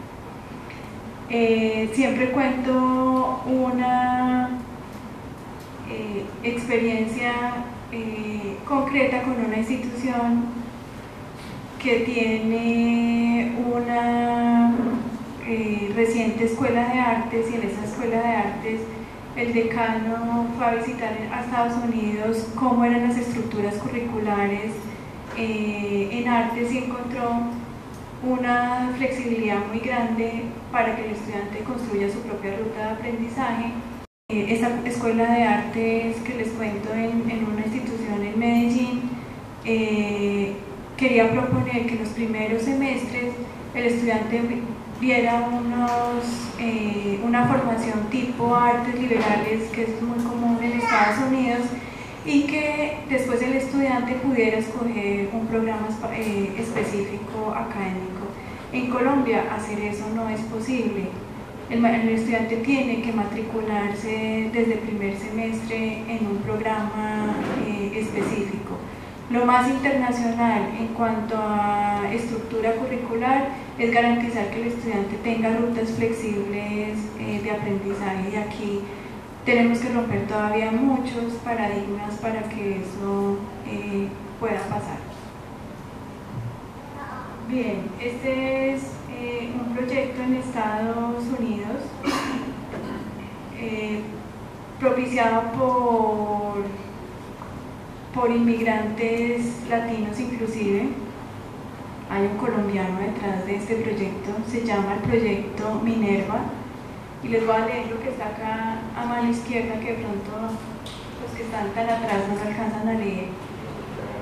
Siempre cuento una experiencia concreta con una institución que tiene una reciente escuela de artes, y en esa escuela de artes el decano fue a visitar a Estados Unidos cómo eran las estructuras curriculares en artes, y encontró una flexibilidad muy grande para que el estudiante construya su propia ruta de aprendizaje. Esta escuela de artes que les cuento en una institución en Medellín quería proponer que en los primeros semestres el estudiante viera una formación tipo artes liberales, que es muy común en Estados Unidos, y que después el estudiante pudiera escoger un programa específico académico. En Colombia hacer eso no es posible. El estudiante tiene que matricularse desde el primer semestre en un programa específico. Lo más internacional en cuanto a estructura curricular es garantizar que el estudiante tenga rutas flexibles de aprendizaje, y aquí tenemos que romper todavía muchos paradigmas para que eso pueda pasar. Bien, este es un proyecto en Estados Unidos propiciado por inmigrantes latinos inclusive. Hay un colombiano detrás de este proyecto, se llama el proyecto Minerva, y les voy a leer lo que está acá a mano izquierda, que de pronto los que están tan atrás no se alcanzan a leer.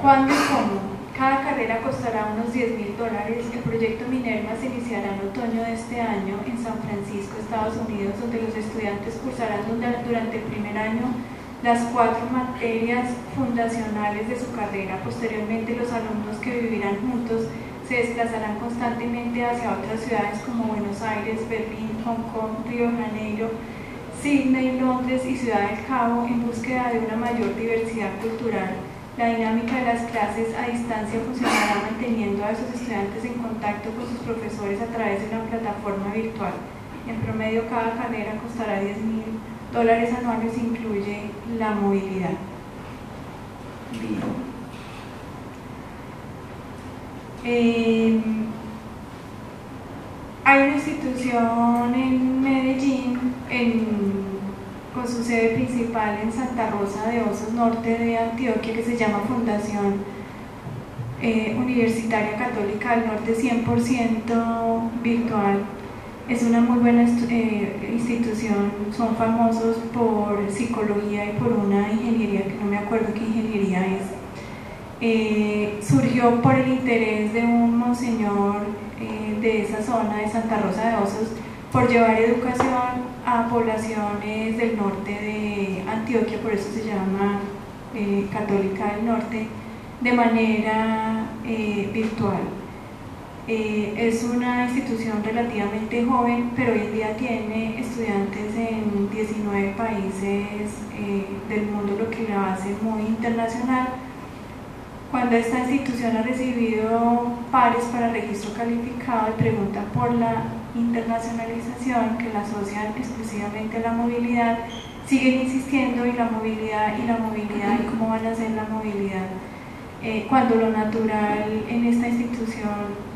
¿Cuándo y cómo? Cada carrera costará unos $10.000. El proyecto Minerva se iniciará en otoño de este año en San Francisco, Estados Unidos, donde los estudiantes cursarán durante el primer año las 4 materias fundacionales de su carrera. Posteriormente, los alumnos que vivirán juntos se desplazarán constantemente hacia otras ciudades como Buenos Aires, Berlín, Hong Kong, Río de Janeiro, Sydney, Londres y Ciudad del Cabo en búsqueda de una mayor diversidad cultural. La dinámica de las clases a distancia funcionará manteniendo a esos estudiantes en contacto con sus profesores a través de una plataforma virtual. En promedio, cada carrera costará $10.000 anuales e incluye la movilidad. Bien. Hay una institución en Medellín, con su sede principal en Santa Rosa de Osos, norte de Antioquia, que se llama Fundación Universitaria Católica del Norte, 100% virtual. Es una muy buena institución, son famosos por psicología y por una ingeniería que no me acuerdo qué ingeniería es. Surgió por el interés de un monseñor de esa zona de Santa Rosa de Osos por llevar educación a poblaciones del norte de Antioquia, por eso se llama Católica del Norte, de manera virtual. Es una institución relativamente joven, pero hoy en día tiene estudiantes en 19 países del mundo, lo que la hace muy internacional. Cuando esta institución ha recibido pares para registro calificado y pregunta por la internacionalización, que la asocian exclusivamente a la movilidad, siguen insistiendo en la movilidad y cómo van a hacer la movilidad. Cuando lo natural en esta institución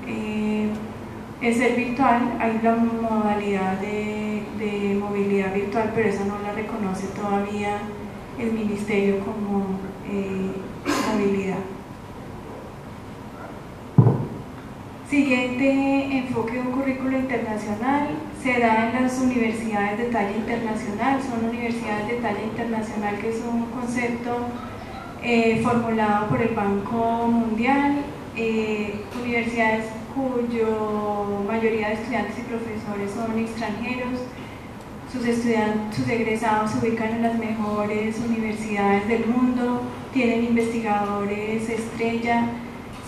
es ser virtual, hay la modalidad de movilidad virtual, pero esa no la reconoce todavía el Ministerio como movilidad. Siguiente enfoque de un currículo internacional se da en las universidades de talla internacional. Son universidades de talla internacional, que es un concepto formulado por el Banco Mundial, universidades cuya mayoría de estudiantes y profesores son extranjeros. Sus egresados se ubican en las mejores universidades del mundo, tienen investigadores estrella,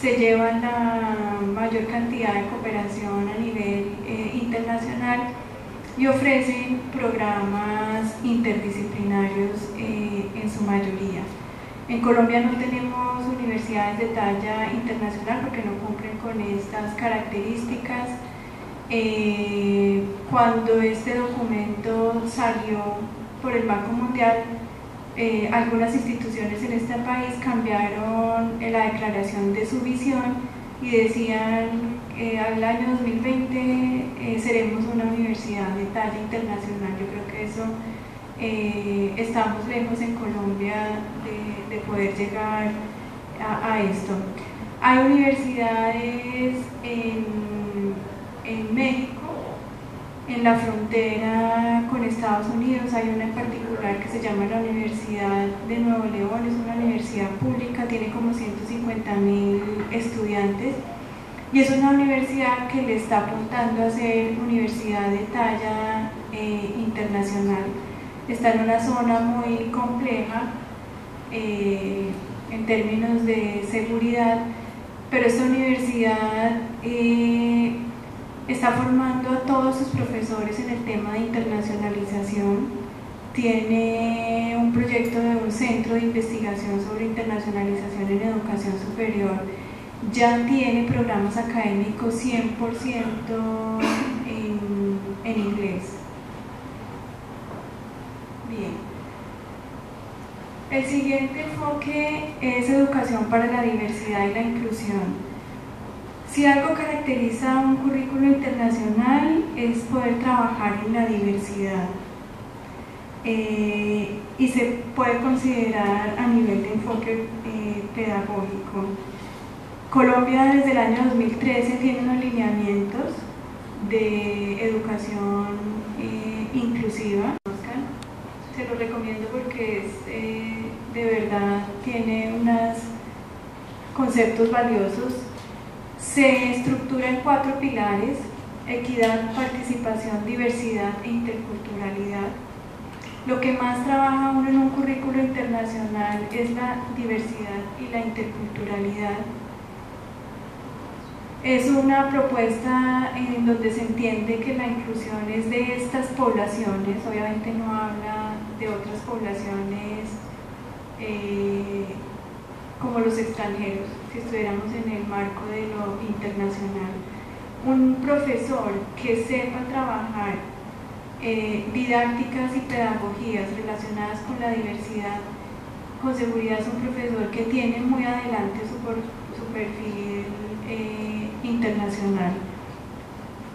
se llevan la mayor cantidad de cooperación a nivel internacional y ofrecen programas interdisciplinarios en su mayoría. En Colombia no tenemos universidades de talla internacional porque no cumplen con estas características. Cuando este documento salió por el Banco Mundial, algunas instituciones en este país cambiaron la declaración de su visión y decían al año 2020 seremos una universidad de talla internacional. Yo creo que eso estamos lejos en Colombia de poder llegar a esto. Hay universidades en México, en la frontera con Estados Unidos. Hay una en particular que se llama la Universidad de Nuevo León, es una universidad pública, tiene como 150.000 estudiantes y es una universidad que le está apuntando a ser universidad de talla internacional. Está en una zona muy compleja en términos de seguridad, pero esta universidad está formando a todos sus profesores en el tema de internacionalización. Tiene un proyecto de un centro de investigación sobre internacionalización en educación superior. Ya tiene programas académicos 100% en inglés. Bien. El siguiente enfoque es educación para la diversidad y la inclusión. Si algo caracteriza un currículo internacional es poder trabajar en la diversidad y se puede considerar a nivel de enfoque pedagógico. Colombia desde el año 2013 tiene unos lineamientos de educación inclusiva. Se los recomiendo porque de verdad tiene unos conceptos valiosos. Se estructura en 4 pilares: equidad, participación, diversidad e interculturalidad. Lo que más trabaja uno en un currículo internacional es la diversidad y la interculturalidad. Es una propuesta en donde se entiende que la inclusión es de estas poblaciones, obviamente no habla de otras poblaciones como los extranjeros, si estuviéramos en el marco de lo internacional. Un profesor que sepa trabajar didácticas y pedagogías relacionadas con la diversidad, con seguridad es un profesor que tiene muy adelante su perfil internacional.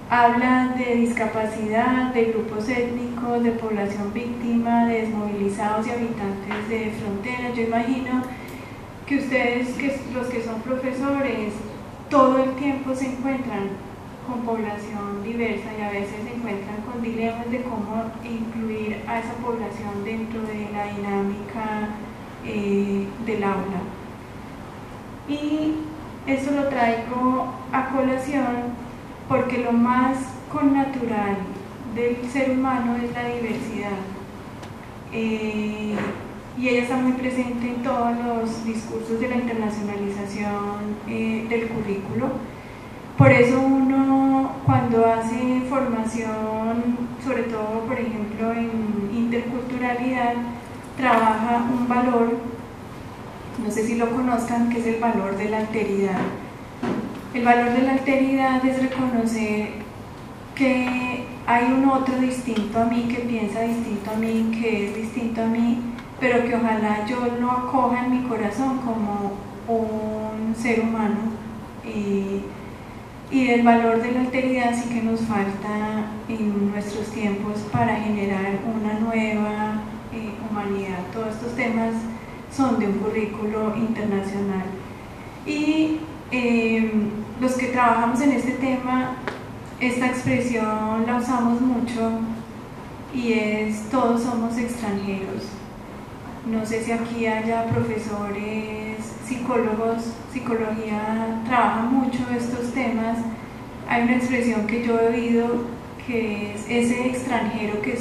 Habla de discapacidad, de grupos étnicos, de población víctima, de desmovilizados y habitantes de fronteras. Yo imagino que ustedes, los que son profesores, todo el tiempo se encuentran con población diversa y a veces se encuentran con dilemas de cómo incluir a esa población dentro de la dinámica del aula. Y eso lo traigo a colación porque lo más connatural del ser humano es la diversidad. Y ella está muy presente en todos los discursos de la internacionalización del currículo. Por eso uno cuando hace formación, sobre todo por ejemplo en interculturalidad, trabaja un valor, no sé si lo conozcan, que es el valor de la alteridad. El valor de la alteridad es reconocer que hay un otro distinto a mí, que piensa distinto a mí, que es distinto a mí, pero que ojalá yo lo acoja en mi corazón como un ser humano. Y el valor de la alteridad sí que nos falta en nuestros tiempos para generar una nueva humanidad. Todos estos temas son de un currículo internacional. Y los que trabajamos en este tema, esta expresión la usamos mucho y es todos somos extranjeros. No sé si aquí haya profesores, psicólogos, psicología trabaja mucho estos temas. Hay una expresión que yo he oído que es ese extranjero que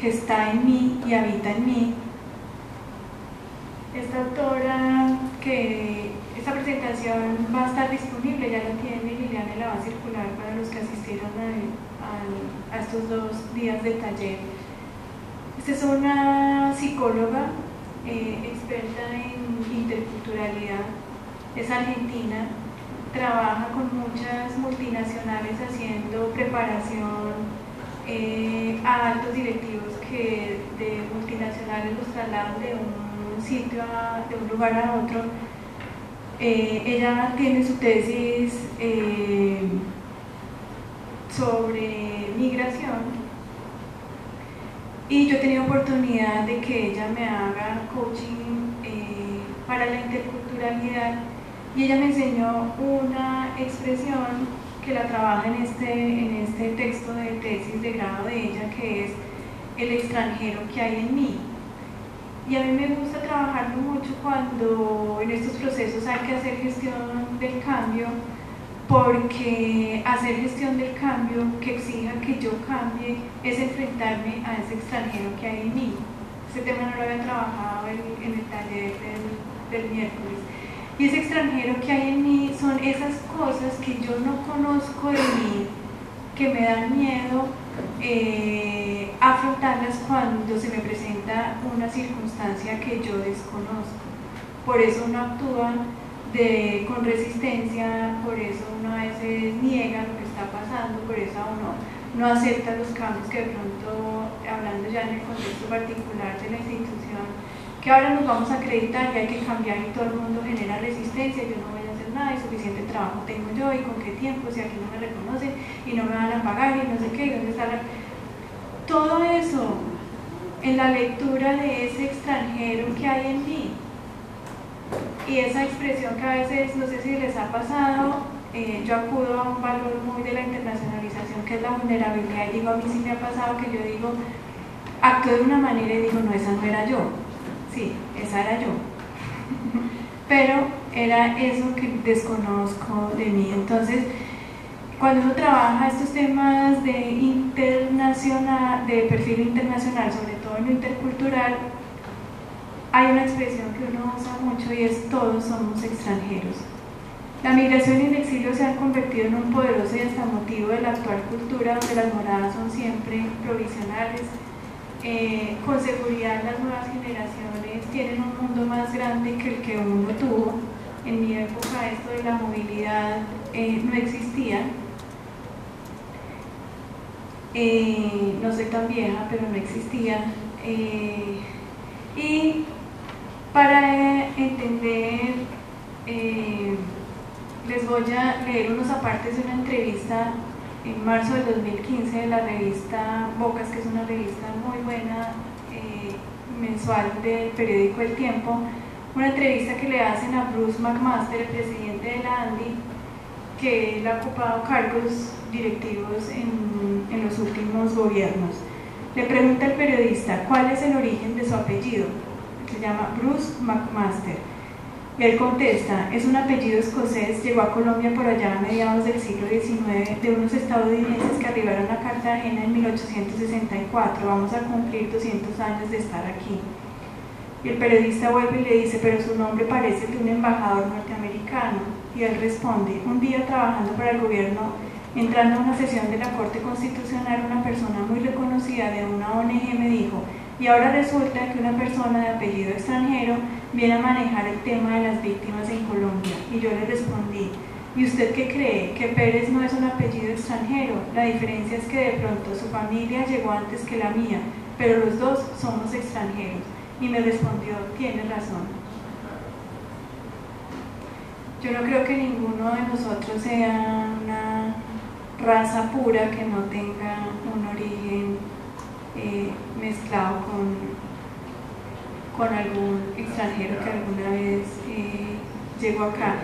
está en mí y habita en mí. Esta autora, que esta presentación va a estar disponible, ya la tiene Liliana y la va a circular para los que asistieron a estos 2 días de taller. Esta es una psicóloga experta en interculturalidad, es argentina, trabaja con muchas multinacionales haciendo preparación a altos directivos que de multinacionales los trasladan de un sitio, de un lugar a otro. Ella tiene su tesis sobre migración y yo he tenido oportunidad de que ella me haga coaching para la interculturalidad y ella me enseñó una expresión que la trabaja en este texto de tesis de grado de ella, que es el extranjero que hay en mí. Y a mí me gusta trabajarlo mucho cuando en estos procesos hay que hacer gestión del cambio, porque hacer gestión del cambio que exija que yo cambie es enfrentarme a ese extranjero que hay en mí. Este tema no lo había trabajado en el taller del miércoles. Y ese extranjero que hay en mí son esas cosas que yo no conozco de mí, que me dan miedo afrontarlas cuando se me presenta una circunstancia que yo desconozco. Por eso uno actúa con resistencia, por eso uno a veces niega lo que está pasando, por eso uno no acepta los cambios que de pronto, hablando ya en el contexto particular de la institución, que ahora nos vamos a acreditar y hay que cambiar y todo el mundo genera resistencia, yo no voy a hacer nada y suficiente trabajo tengo yo y con qué tiempo, si aquí no me reconocen y no me van a pagar y no sé qué, ¿dónde está la...? Todo eso en la lectura de ese extranjero que hay en mí. Y esa expresión que a veces, no sé si les ha pasado, yo acudo a un valor muy de la internacionalización, que es la vulnerabilidad, y digo, a mí sí me ha pasado que yo digo, actúo de una manera y digo, no, esa no era yo, sí, esa era yo, pero era eso que desconozco de mí. Entonces, cuando uno trabaja estos temas de perfil internacional, sobre todo en lo intercultural, hay una expresión que uno usa mucho y es todos somos extranjeros. La migración y el exilio se han convertido en un poderoso y hasta motivo de la actual cultura, donde las moradas son siempre provisionales. Con seguridad las nuevas generaciones tienen un mundo más grande que el que uno tuvo. En mi época esto de la movilidad no existía. No soy tan vieja, pero no existía. Y para entender, les voy a leer unos apartes de una entrevista en marzo del 2015 de la revista Bocas, que es una revista muy buena, mensual del periódico El Tiempo, una entrevista que le hacen a Bruce McMaster, el presidente de la ANDI, que él ha ocupado cargos directivos en los últimos gobiernos. Le pregunta al periodista cuál es el origen de su apellido. Se llama Bruce McMaster. Y él contesta, es un apellido escocés, llegó a Colombia por allá a mediados del siglo XIX de unos estadounidenses que arribaron a Cartagena en 1864. Vamos a cumplir 200 años de estar aquí. Y el periodista vuelve y le dice, pero su nombre parece el de un embajador norteamericano. Y él responde: un día trabajando para el gobierno, entrando a una sesión de la Corte Constitucional, una persona muy reconocida de una ONG me dijo: y ahora resulta que una persona de apellido extranjero viene a manejar el tema de las víctimas en Colombia. Y yo le respondí: ¿y usted qué cree? ¿Que Pérez no es un apellido extranjero? La diferencia es que de pronto su familia llegó antes que la mía, pero los dos somos extranjeros. Y me respondió: tiene razón. Yo no creo que ninguno de nosotros sea una raza pura que no tenga un origen mezclado con algún extranjero que alguna vez llegó acá.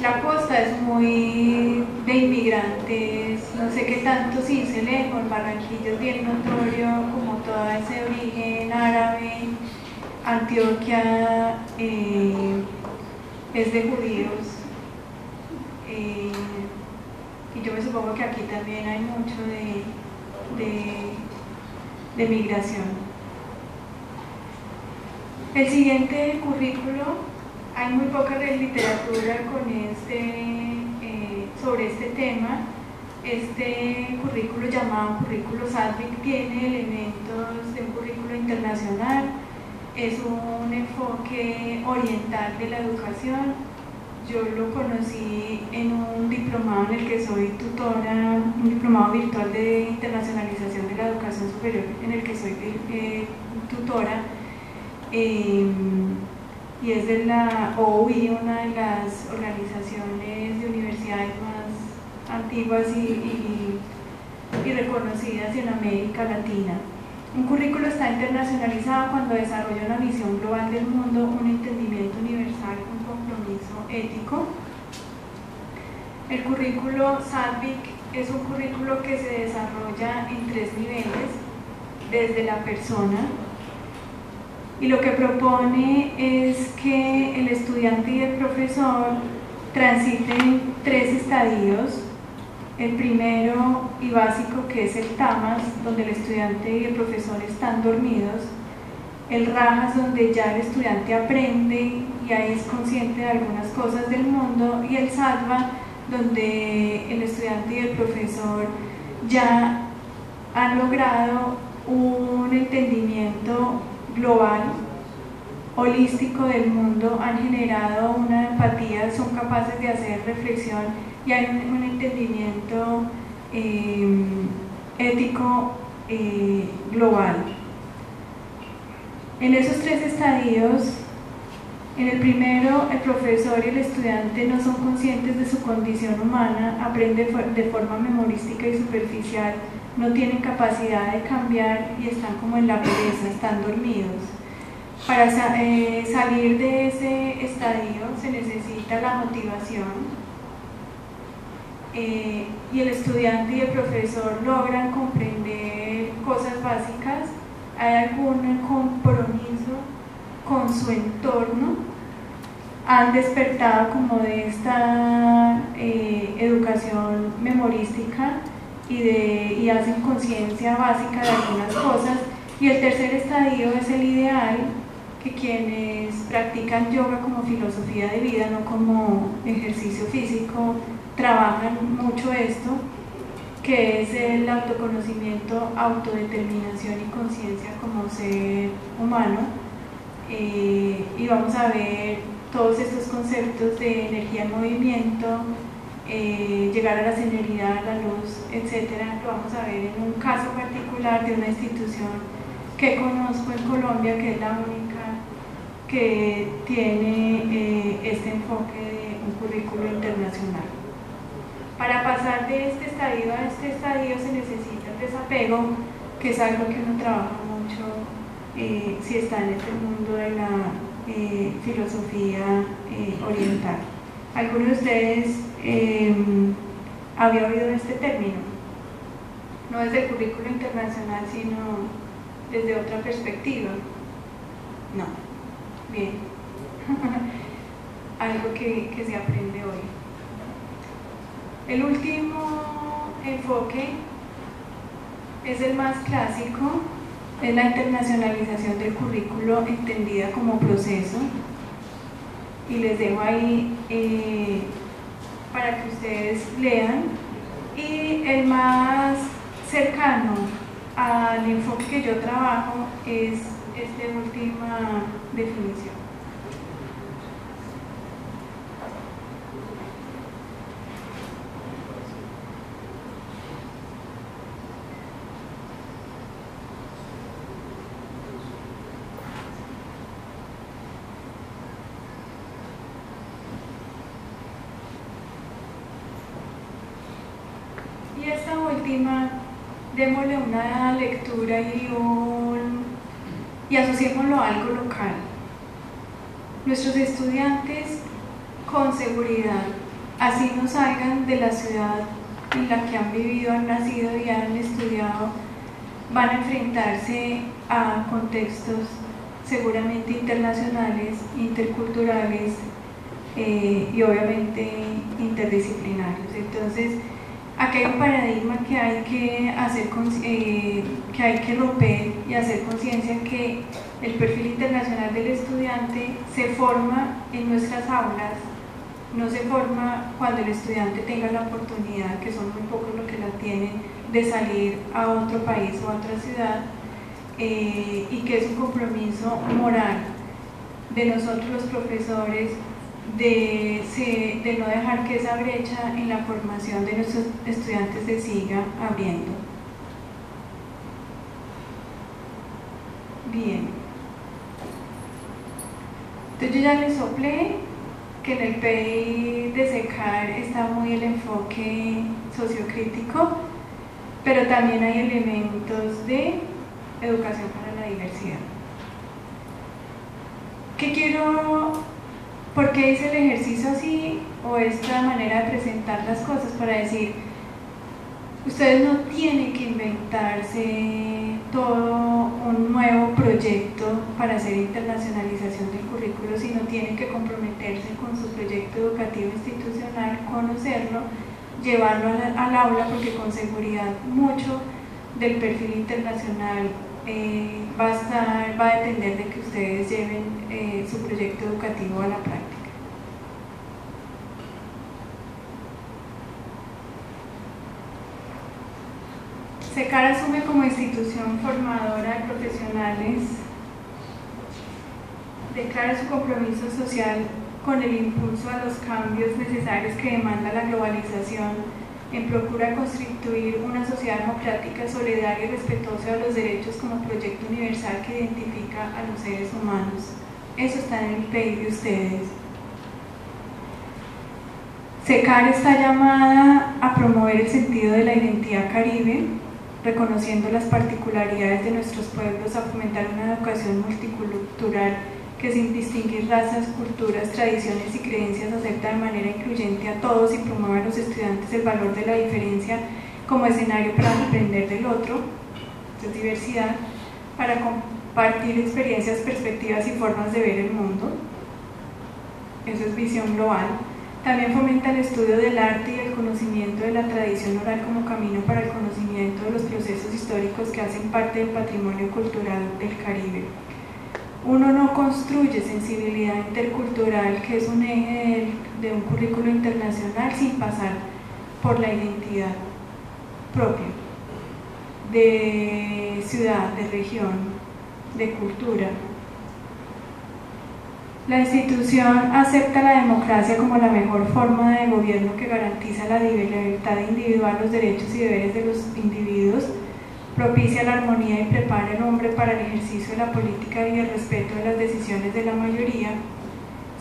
La costa es muy de inmigrantes, no sé qué tanto, sí, se lee, en Barranquilla es bien notorio como todo ese origen árabe. Antioquia es de judíos, y yo me supongo que aquí también hay mucho de migración. El siguiente currículo, hay muy poca literatura sobre este tema. Este currículo, llamado currículo Sadvik, tiene elementos de un currículo internacional, es un enfoque oriental de la educación. Yo lo conocí en un diplomado en el que soy tutora, un diplomado virtual de internacionalización de la educación superior en el que soy tutora, y es de la OUI, una de las organizaciones de universidades más antiguas y reconocidas en América Latina. Un currículo está internacionalizado cuando desarrolla una visión global del mundo, un entendimiento universal, un compromiso ético. El currículo Sadvik es un currículo que se desarrolla en 3 niveles, desde la persona, y lo que propone es que el estudiante y el profesor transiten 3 estadios. El primero y básico, que es el tamas, donde el estudiante y el profesor están dormidos. El rajas, donde ya el estudiante aprende y ahí es consciente de algunas cosas del mundo. Y el sattva, donde el estudiante y el profesor ya han logrado un entendimiento global, holístico del mundo, han generado una empatía, son capaces de hacer reflexión y hay un entendimiento ético global. En esos 3 estadios, en el primero, el profesor y el estudiante no son conscientes de su condición humana, aprenden de forma memorística y superficial, no tienen capacidad de cambiar y están como en la pereza, están dormidos. Para salir de ese estadio se necesita la motivación, y el estudiante y el profesor logran comprender cosas básicas, hay algún compromiso con su entorno, han despertado como de esta educación memorística y hacen conciencia básica de algunas cosas. Y el tercer estadio es el ideal, que quienes practican yoga como filosofía de vida, no como ejercicio físico, trabajan mucho esto, que es el autoconocimiento, autodeterminación y conciencia como ser humano. Y vamos a ver todos estos conceptos de energía en movimiento, llegar a la serenidad, a la luz, etc. Lo vamos a ver en un caso particular de una institución que conozco en Colombia, que es la única que tiene este enfoque de un currículo internacional. Para pasar de este estadio a este estadio se necesita el desapego, que es algo que uno trabaja mucho si está en este mundo de la filosofía oriental. ¿Alguno de ustedes había oído este término? No desde el currículo internacional, sino desde otra perspectiva. No. Bien. Algo que se aprende hoy. El último enfoque es el más clásico, es la internacionalización del currículo entendida como proceso, y les dejo ahí para que ustedes lean, y el más cercano al enfoque que yo trabajo es esta última definición. Y esta última, démosle una lectura y asociémoslo a algo local. Nuestros estudiantes, con seguridad, así no salgan de la ciudad en la que han vivido, han nacido y han estudiado, van a enfrentarse a contextos seguramente internacionales, interculturales y obviamente interdisciplinarios. Entonces, aquí hay un paradigma que hay que romper y hacer conciencia que el perfil internacional del estudiante se forma en nuestras aulas, no se forma cuando el estudiante tenga la oportunidad, que son muy pocos los que la tienen, de salir a otro país o a otra ciudad, y que es un compromiso moral de nosotros los profesores de no dejar que esa brecha en la formación de nuestros estudiantes se siga abriendo. Bien. Entonces yo ya les soplé que en el PI de SECAR está muy el enfoque sociocrítico, pero también hay elementos de educación para la diversidad. ¿Por qué hice el ejercicio así o esta manera de presentar las cosas? Para decir, ustedes no tienen que inventarse todo un nuevo proyecto para hacer internacionalización del currículo, sino tienen que comprometerse con su proyecto educativo institucional, conocerlo, llevarlo al aula, porque con seguridad mucho del perfil internacional va a depender de que ustedes lleven su proyecto educativo a la práctica. SECAR asume como institución formadora de profesionales, declara su compromiso social con el impulso a los cambios necesarios que demanda la globalización, en procura constituir una sociedad democrática, solidaria y respetuosa de los derechos como proyecto universal que identifica a los seres humanos. Eso está en el PI de ustedes. SECAR está llamada a promover el sentido de la identidad caribe, reconociendo las particularidades de nuestros pueblos, a fomentar una educación multicultural que sin distinguir razas, culturas, tradiciones y creencias acepta de manera incluyente a todos y promueve a los estudiantes el valor de la diferencia como escenario para aprender del otro, esto es diversidad, para compartir experiencias, perspectivas y formas de ver el mundo, eso es visión global. También fomenta el estudio del arte y el conocimiento de la tradición oral como camino para el conocimiento de los procesos históricos que hacen parte del patrimonio cultural del Caribe. Uno no construye sensibilidad intercultural, que es un eje de un currículo internacional, sin pasar por la identidad propia de ciudad, de región, de cultura. La institución acepta la democracia como la mejor forma de gobierno que garantiza la libertad individual, los derechos y deberes de los individuos, propicia la armonía y prepara al hombre para el ejercicio de la política y el respeto de las decisiones de la mayoría.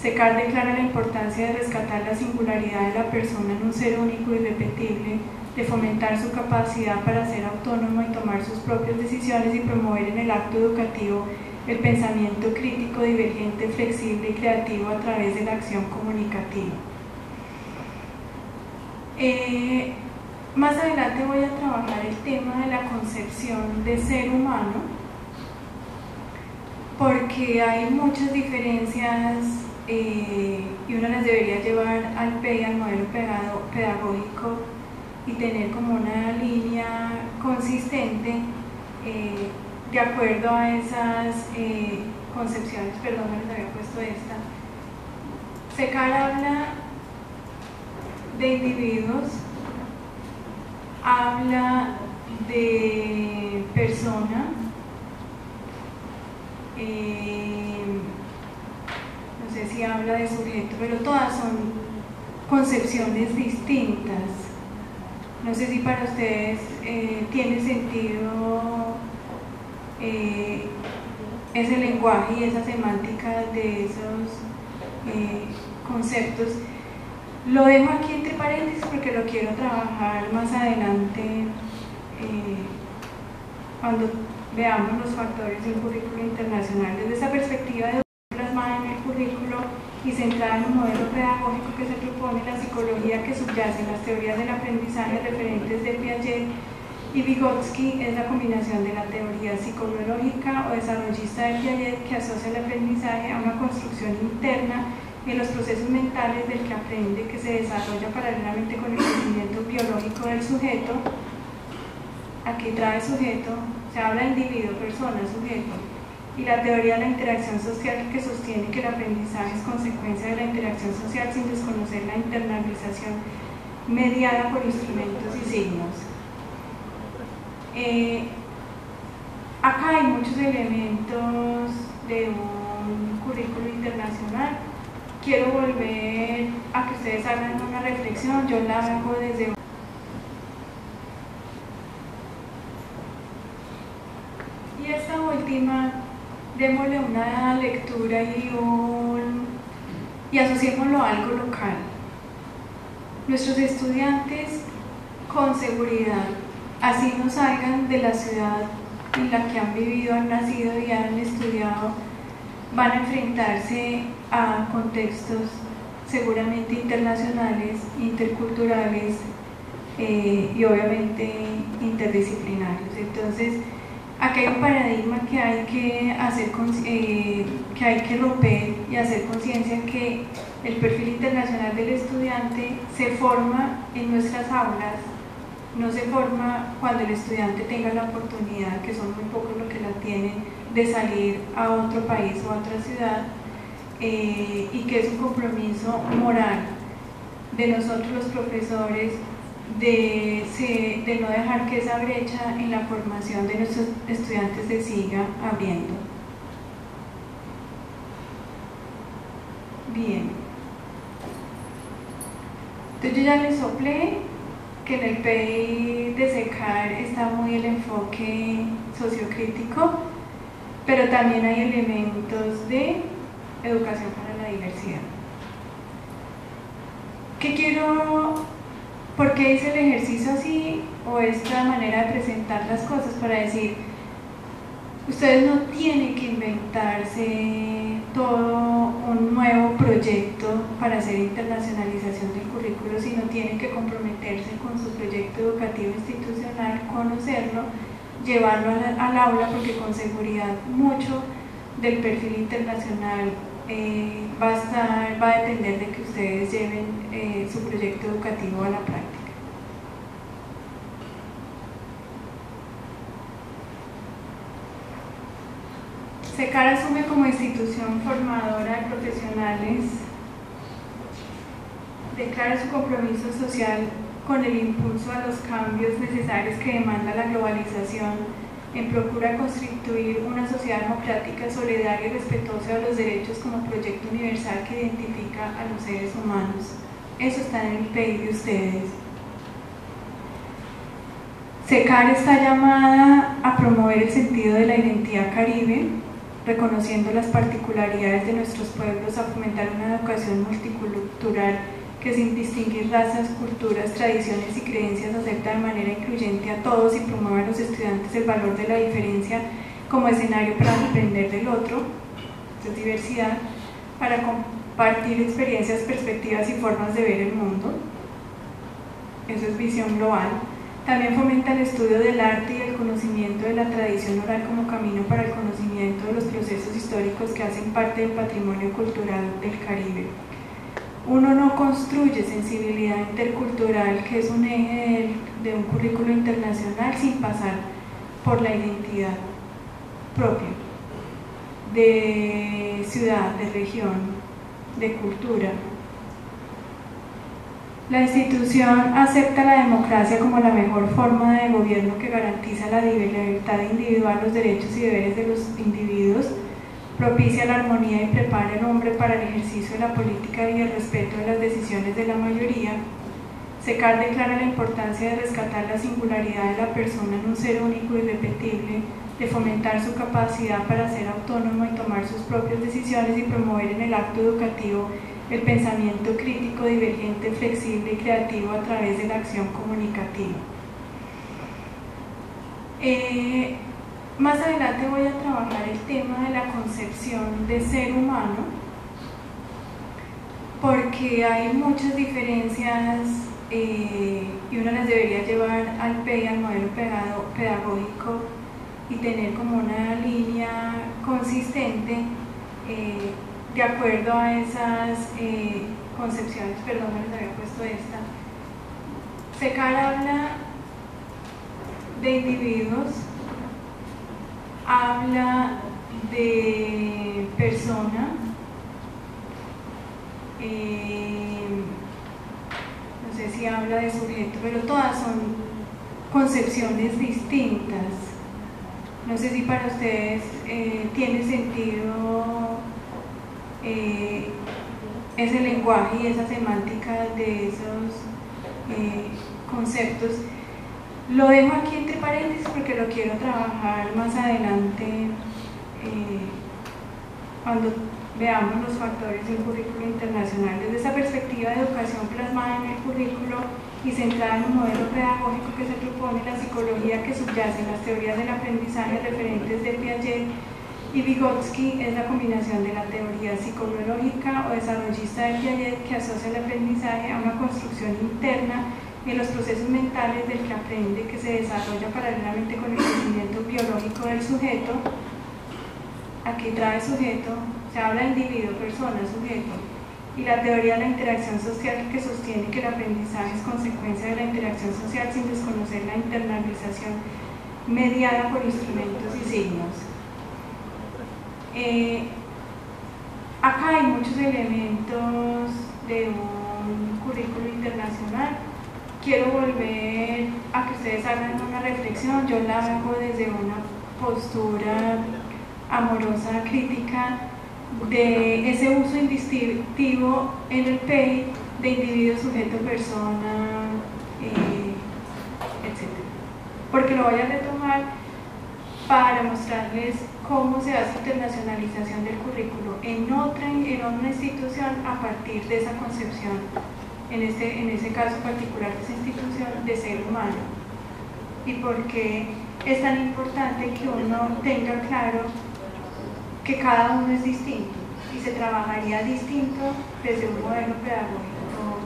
SECAR declara la importancia de rescatar la singularidad de la persona en un ser único y irrepetible, de fomentar su capacidad para ser autónomo y tomar sus propias decisiones y promover en el acto educativo el pensamiento crítico, divergente, flexible y creativo a través de la acción comunicativa. Más adelante voy a trabajar el tema de la concepción de ser humano, porque hay muchas diferencias y uno las debería llevar al PEI, al modelo pedagógico, y tener como una línea consistente de acuerdo a esas concepciones. Perdón, no les había puesto esta. SECAR habla de individuos, habla de persona, no sé si habla de sujeto, pero todas son concepciones distintas. No sé si para ustedes tiene sentido ese lenguaje y esa semántica de esos conceptos. Lo dejo aquí entre paréntesis porque lo quiero trabajar más adelante cuando veamos los factores del currículo internacional. Desde esa perspectiva de plasmada en el currículo y centrada en un modelo pedagógico que se propone, la psicología que subyace en las teorías del aprendizaje referentes de Piaget y Vygotsky es la combinación de la teoría psicológica o desarrollista de Piaget, que asocia el aprendizaje a una construcción interna en los procesos mentales del que aprende, que se desarrolla paralelamente con el crecimiento biológico del sujeto. Aquí trae sujeto, se habla de individuo, persona, sujeto, y la teoría de la interacción social, que sostiene que el aprendizaje es consecuencia de la interacción social sin desconocer la internalización mediada por instrumentos y signos. Acá hay muchos elementos de un currículo internacional. Quiero volver a que ustedes hagan una reflexión, yo la hago desde... Y esta última, démosle una lectura y asociémoslo a algo local. Nuestros estudiantes, con seguridad, así no salgan de la ciudad en la que han vivido, han nacido y han estudiado, van a enfrentarse a contextos seguramente internacionales, interculturales y obviamente interdisciplinarios. Entonces, aquí hay un paradigma que hay que hacer, que hay que romper y hacer conciencia que el perfil internacional del estudiante se forma en nuestras aulas, no se forma cuando el estudiante tenga la oportunidad, que son muy pocos los que la tienen, de salir a otro país o a otra ciudad, y que es un compromiso moral de nosotros los profesores de no dejar que esa brecha en la formación de nuestros estudiantes se siga abriendo. Bien. Entonces yo ya les soplé que en el PI de SECAR está muy el enfoque sociocrítico, pero también hay elementos de educación para la diversidad. ¿Por qué hice el ejercicio así o esta manera de presentar las cosas? Para decir, ustedes no tienen que inventarse todo un nuevo proyecto para hacer internacionalización del currículo, sino tienen que comprometerse con su proyecto educativo institucional, conocerlo, llevarlo al aula, porque con seguridad mucho del perfil internacional va a depender de que ustedes lleven su proyecto educativo a la práctica. SECAR asume como institución formadora de profesionales, declara su compromiso social con el impulso a los cambios necesarios que demanda la globalización, en procura de constituir una sociedad democrática, solidaria y respetuosa de los derechos como proyecto universal que identifica a los seres humanos. Eso está en el PI de ustedes. SECAR está llamada a promover el sentido de la identidad caribe, reconociendo las particularidades de nuestros pueblos, a fomentar una educación multicultural que sin distinguir razas, culturas, tradiciones y creencias acepta de manera incluyente a todos y promueve a los estudiantes el valor de la diferencia como escenario para aprender del otro, esto es diversidad, para compartir experiencias, perspectivas y formas de ver el mundo, eso es visión global. También fomenta el estudio del arte y el conocimiento de la tradición oral como camino para el conocimiento de los procesos históricos que hacen parte del patrimonio cultural del Caribe. Uno no construye sensibilidad intercultural, que es un eje de un currículo internacional, sin pasar por la identidad propia de ciudad, de región, de cultura. La institución acepta la democracia como la mejor forma de gobierno que garantiza la libertad individual, los derechos y deberes de los individuos, propicia la armonía y prepara al hombre para el ejercicio de la política y el respeto de las decisiones de la mayoría. SECAR declara la importancia de rescatar la singularidad de la persona en un ser único y irrepetible, de fomentar su capacidad para ser autónomo y tomar sus propias decisiones y promover en el acto educativo el pensamiento crítico, divergente, flexible y creativo a través de la acción comunicativa. Más adelante voy a trabajar el tema de la concepción de ser humano, porque hay muchas diferencias y uno las debería llevar al PEI, al modelo pedagógico, y tener como una línea consistente de acuerdo a esas concepciones. Perdón, no les había puesto esta. SECAR habla de individuos, habla de persona, no sé si habla de sujeto, pero todas son concepciones distintas. No sé si para ustedes tiene sentido ese lenguaje y esa semántica de esos conceptos. Lo dejo aquí entre paréntesis porque lo quiero trabajar más adelante cuando veamos los factores del currículo internacional. Desde esa perspectiva de educación plasmada en el currículo y centrada en un modelo pedagógico que se propone, la psicología que subyace en las teorías del aprendizaje referentes de Piaget y Vygotsky es la combinación de la teoría psicológica o desarrollista de Piaget, que asocia el aprendizaje a una construcción interna en los procesos mentales del que aprende, que se desarrolla paralelamente con el crecimiento biológico del sujeto. Aquí trae sujeto, se habla de individuo, persona, sujeto, y la teoría de la interacción social, que sostiene que el aprendizaje es consecuencia de la interacción social sin desconocer la internalización mediada por instrumentos y signos. Acá hay muchos elementos de un currículo internacional. Quiero volver a que ustedes hagan una reflexión. Yo la hago desde una postura amorosa, crítica, de ese uso indistintivo en el PEI de individuo, sujeto, persona, etc. Porque lo voy a retomar para mostrarles cómo se hace internacionalización del currículo en una institución a partir de esa concepción, en ese caso particular de esa institución, de ser humano, y por qué es tan importante que uno tenga claro que cada uno es distinto y se trabajaría distinto desde un modelo pedagógico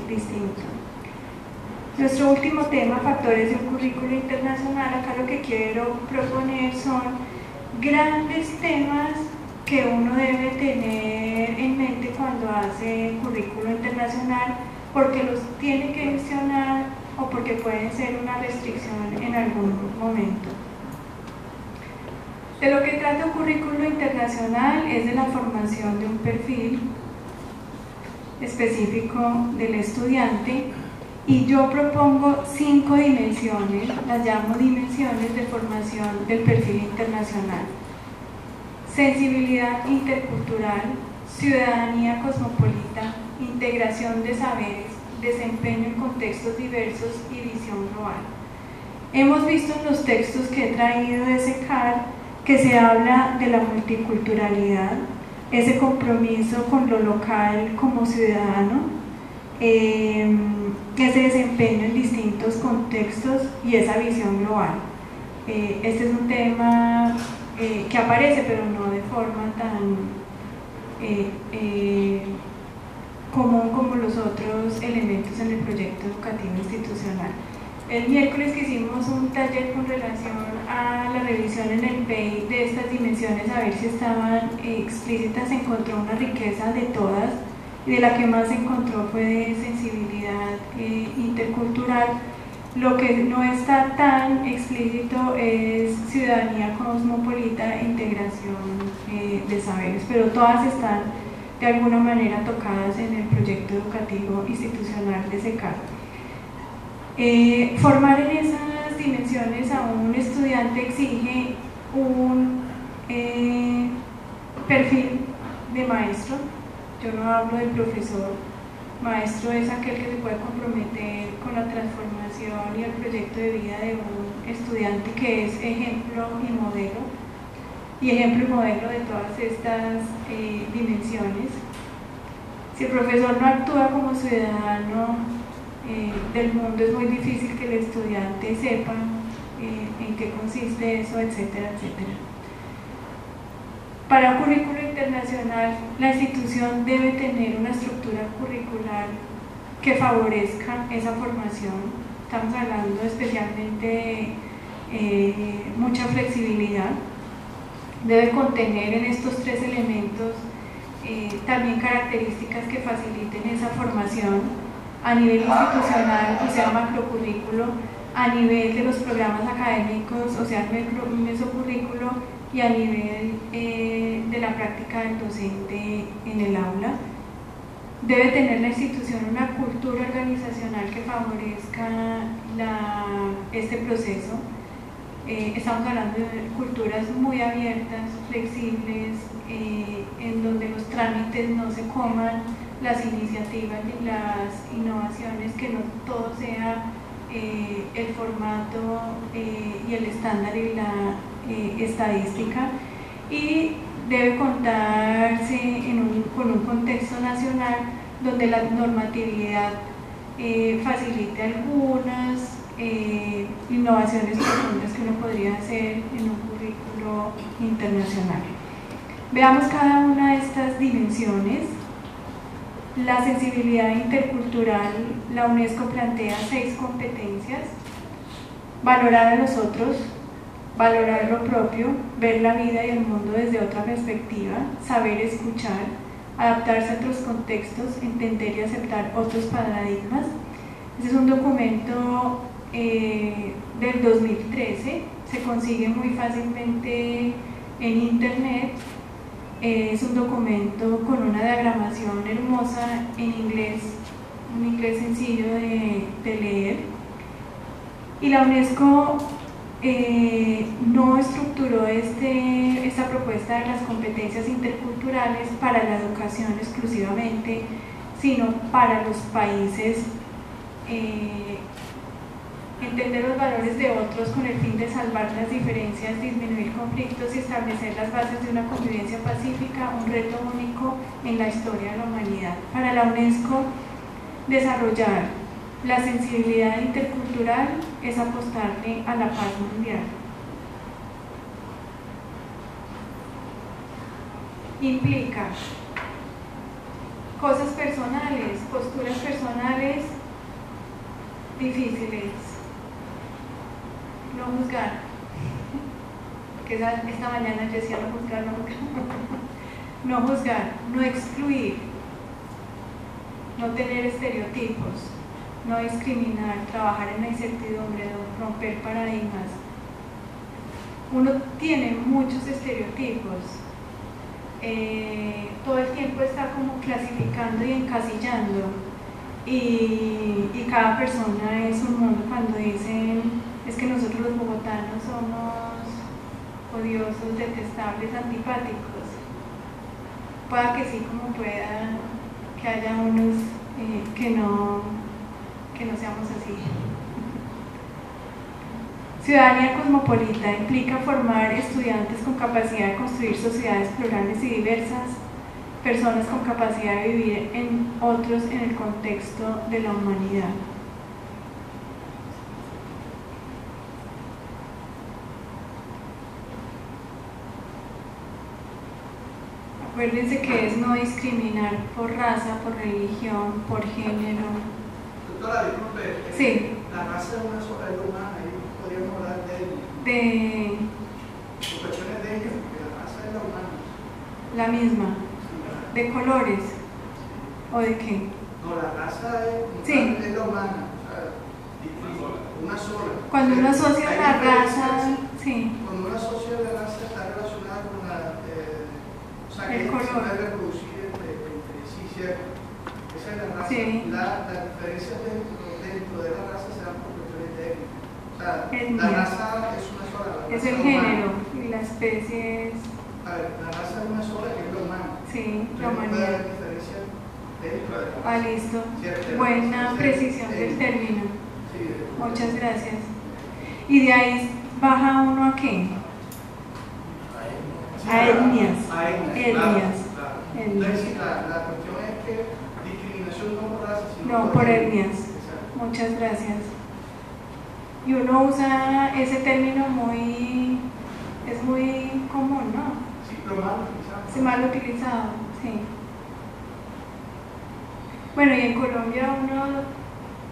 distinto. Nuestro último tema, factores del currículo internacional. Acá lo que quiero proponer son grandes temas que uno debe tener en mente cuando hace currículo internacional, porque los tiene que gestionar o porque pueden ser una restricción en algún momento. De lo que trata un currículo internacional es de la formación de un perfil específico del estudiante, y yo propongo 5 dimensiones, las llamo dimensiones de formación del perfil internacional: sensibilidad intercultural, ciudadanía cosmopolita, integración de saberes, desempeño en contextos diversos y visión global. Hemos visto en los textos que he traído de SECAR que se habla de la multiculturalidad, ese compromiso con lo local como ciudadano, ese desempeño en distintos contextos y esa visión global. Este es un tema que aparece, pero no de forma tan común como los otros elementos en el proyecto educativo institucional. El miércoles que hicimos un taller con relación a la revisión en el PEI de estas dimensiones, a ver si estaban explícitas, se encontró una riqueza de todas, y de la que más se encontró fue de sensibilidad intercultural. Lo que no está tan explícito es ciudadanía cosmopolita e integración de saberes, pero todas están de alguna manera tocadas en el proyecto educativo institucional de SECAR. Formar en esas dimensiones a un estudiante exige un perfil de maestro. Yo no hablo del profesor. Maestro es aquel que se puede comprometer con la transformación y el proyecto de vida de un estudiante, que es ejemplo y modelo de todas estas dimensiones. Si el profesor no actúa como ciudadano del mundo, es muy difícil que el estudiante sepa en qué consiste eso, etcétera, etcétera. Para un currículo internacional, la institución debe tener una estructura curricular que favorezca esa formación. Estamos hablando especialmente de mucha flexibilidad. Debe contener en estos tres elementos también características que faciliten esa formación a nivel institucional, o sea, macrocurrículo, a nivel de los programas académicos, o sea, mesocurrículo, y a nivel de la práctica del docente en el aula. Debe tener la institución una cultura organizacional que favorezca este proceso. Estamos hablando de culturas muy abiertas, flexibles, en donde los trámites no se coman las iniciativas ni las innovaciones, que no todo sea el formato y el estándar y la estadística, y debe contarse con un contexto nacional donde la normatividad facilite algunas innovaciones profundas que uno podría hacer en un currículo internacional. Veamos cada una de estas dimensiones. La sensibilidad intercultural, la UNESCO plantea 6 competencias: valorar a los otros, valorar lo propio, ver la vida y el mundo desde otra perspectiva, saber escuchar, adaptarse a otros contextos, entender y aceptar otros paradigmas. Este es un documento del 2013, se consigue muy fácilmente en internet. Es un documento con una diagramación hermosa en inglés, un inglés sencillo de leer. Y la UNESCO no estructuró esta propuesta de las competencias interculturales para la educación exclusivamente, sino para los países. Entender los valores de otros con el fin de salvar las diferencias, disminuir conflictos y establecer las bases de una convivencia pacífica, un reto único en la historia de la humanidad. Para la UNESCO, desarrollar la sensibilidad intercultural es apostarle a la paz mundial. Implica cosas personales, posturas personales difíciles. No juzgar, que esta mañana yo decía no juzgar, no juzgar, no excluir, no tener estereotipos, no discriminar, trabajar en la incertidumbre, romper paradigmas. Uno tiene muchos estereotipos, todo el tiempo está como clasificando y encasillando, y cada persona es un mundo. Cuando dicen es que nosotros los bogotanos somos odiosos, detestables, antipáticos, pueda que sí, como pueda que haya unos que no seamos así. Ciudadanía cosmopolita implica formar estudiantes con capacidad de construir sociedades plurales y diversas, personas con capacidad de vivir en otros en el contexto de la humanidad. Acuérdense que es no discriminar por raza, por religión, por género. Doctora, disculpe. Sí. La raza es una sola, es humana, ahí podríamos hablar de cuestiones de ellos, porque la raza es la humana. La misma. ¿De colores? ¿O de qué? No, la raza es la humana, o sea, una sola. Cuando uno asocia la raza, sí. Cuando uno asocia la raza está relacionada con la, o sea, el que color. se puede reproducir entre Sí. Las diferencias dentro de la raza se dan por cuestiones de étnica. O sea, Etnia. la raza es una sola. La Es raza el humana. género y la especie es... A ver, la raza es una sola que es la humana. Sí, la Entonces, puede humanidad. haber diferencias dentro de la raza. Ah, listo. Cierto. Buena Sí, precisión sí. del término. Sí, Muchas gracias. ¿Y de ahí baja uno a qué? A etnias. A etnias. Etnias. Claro. Etnias. Entonces, sí, la cuestión es que discriminación no por raza, sino No, por etnias. Exacto. Muchas gracias. Y uno usa ese término es muy común, ¿no? Sí, pero mal utilizado. Es mal utilizado, sí. Bueno, y en Colombia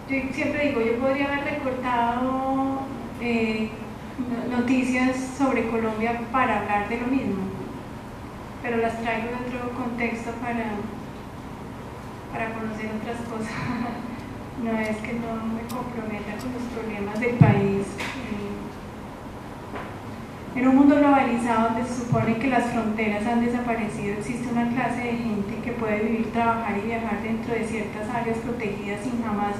yo siempre digo, yo podría haber recortado noticias sobre Colombia para hablar de lo mismo, pero las traigo en otro contexto para conocer otras cosas. No es que no me comprometa con los problemas del país. En un mundo globalizado donde se supone que las fronteras han desaparecido, existe una clase de gente que puede vivir, trabajar y viajar dentro de ciertas áreas protegidas sin jamás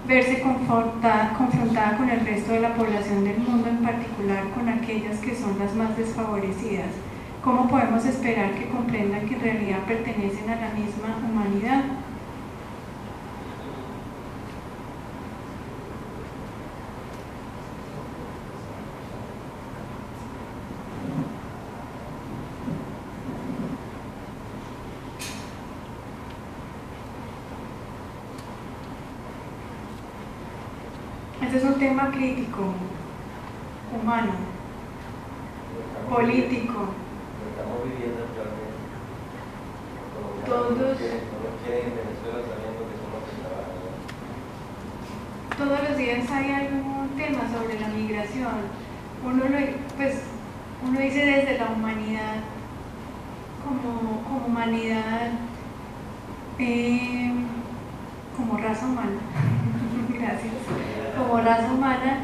verse confrontada con el resto de la población del mundo, en particular con aquellas que son las más desfavorecidas. ¿Cómo podemos esperar que comprendan que en realidad pertenecen a la misma humanidad? Este es un tema crítico, humano, político. Lo estamos viviendo actualmente. Todos. No nos quieren en Venezuela sabiendo que somos que trabajan. Todos los días hay algún tema sobre la migración. Uno dice desde la humanidad, como humanidad, como raza humana. Gracias. Como raza humana,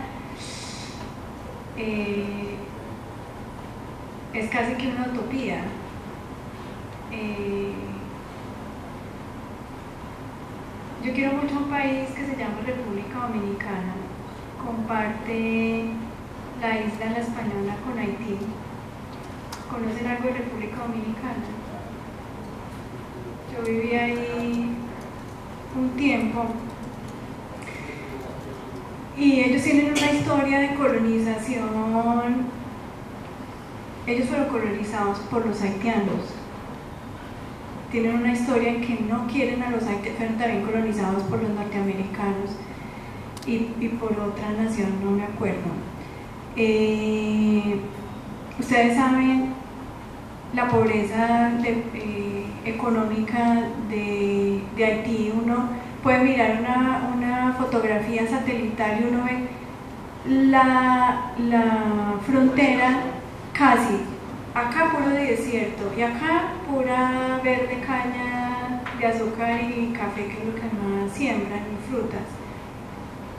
es casi que una utopía. Yo quiero mucho un país que se llama República Dominicana. Comparte la isla La Española con Haití. ¿Conocen algo de República Dominicana? Yo viví ahí un tiempo. Y ellos tienen una historia de colonización. Ellos fueron colonizados por los haitianos. Tienen una historia en que no quieren a los haitianos, fueron también colonizados por los norteamericanos y por otra nación, no me acuerdo. Ustedes saben la pobreza económica de Haití. Uno puede mirar una fotografía satelital y uno ve la frontera casi, acá puro desierto y acá pura verde, caña de azúcar y café, que es lo que más siembran, y frutas.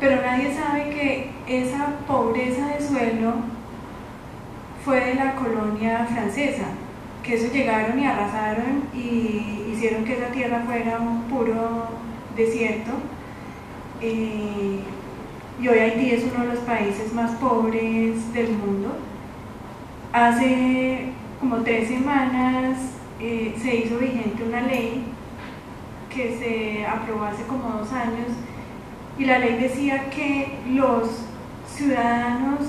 Pero nadie sabe que esa pobreza de suelo fue de la colonia francesa, que eso llegaron y arrasaron y hicieron que esa tierra fuera un puro desierto. Y hoy Haití es uno de los países más pobres del mundo. Hace como 3 semanas se hizo vigente una ley que se aprobó hace como 2 años, y la ley decía que los ciudadanos,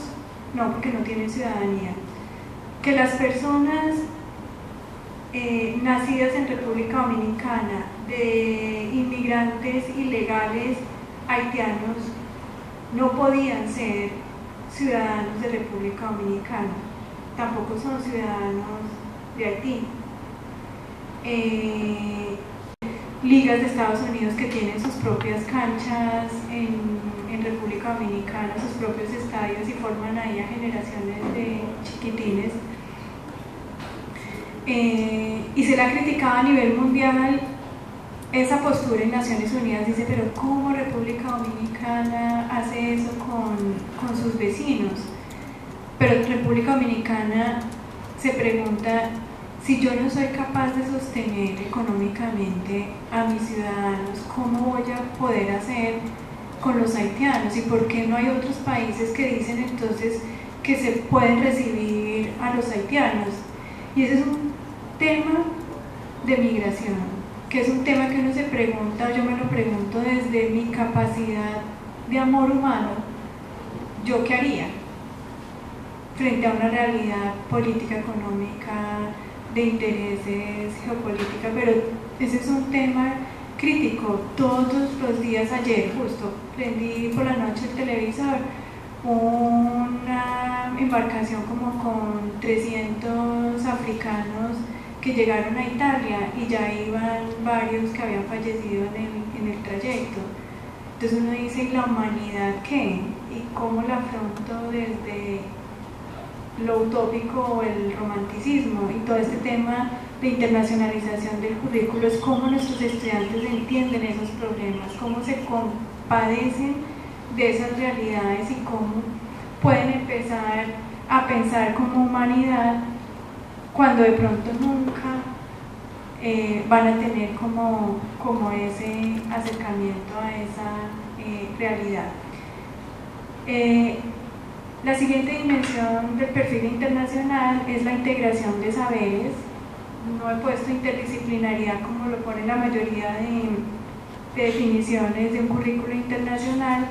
no, porque no tienen ciudadanía, que las personas nacidas en República Dominicana de inmigrantes ilegales haitianos no podían ser ciudadanos de República Dominicana, tampoco son ciudadanos de Haití. Ligas de Estados Unidos que tienen sus propias canchas en República Dominicana, sus propios estadios, y forman ahí a generaciones de chiquitines. Y se le ha criticado a nivel mundial esa postura en Naciones Unidas. Dice, pero ¿cómo República Dominicana hace eso con sus vecinos? Pero República Dominicana se pregunta, Si yo no soy capaz de sostener económicamente a mis ciudadanos, ¿cómo voy a poder hacer con los haitianos? ¿Y por qué no hay otros países que dicen entonces que se pueden recibir a los haitianos? Y ese es un tema de migración, que es un tema que uno se pregunta, yo me lo pregunto desde mi capacidad de amor humano, ¿yo qué haría frente a una realidad política, económica, de intereses, geopolítica? Pero ese es un tema crítico. Todos los días, ayer justo, prendí por la noche el televisor, una embarcación como con 300 africanos que llegaron a Italia y ya iban varios que habían fallecido en el trayecto. Entonces uno dice, ¿y la humanidad qué? ¿Y cómo la afronto desde lo utópico o el romanticismo? Y todo este tema de internacionalización del currículo es cómo nuestros estudiantes entienden esos problemas, cómo se compadecen de esas realidades y cómo pueden empezar a pensar como humanidad cuando de pronto nunca van a tener como ese acercamiento a esa realidad. La siguiente dimensión del perfil internacional es la integración de saberes. No he puesto interdisciplinaridad como lo pone la mayoría de definiciones de un currículo internacional.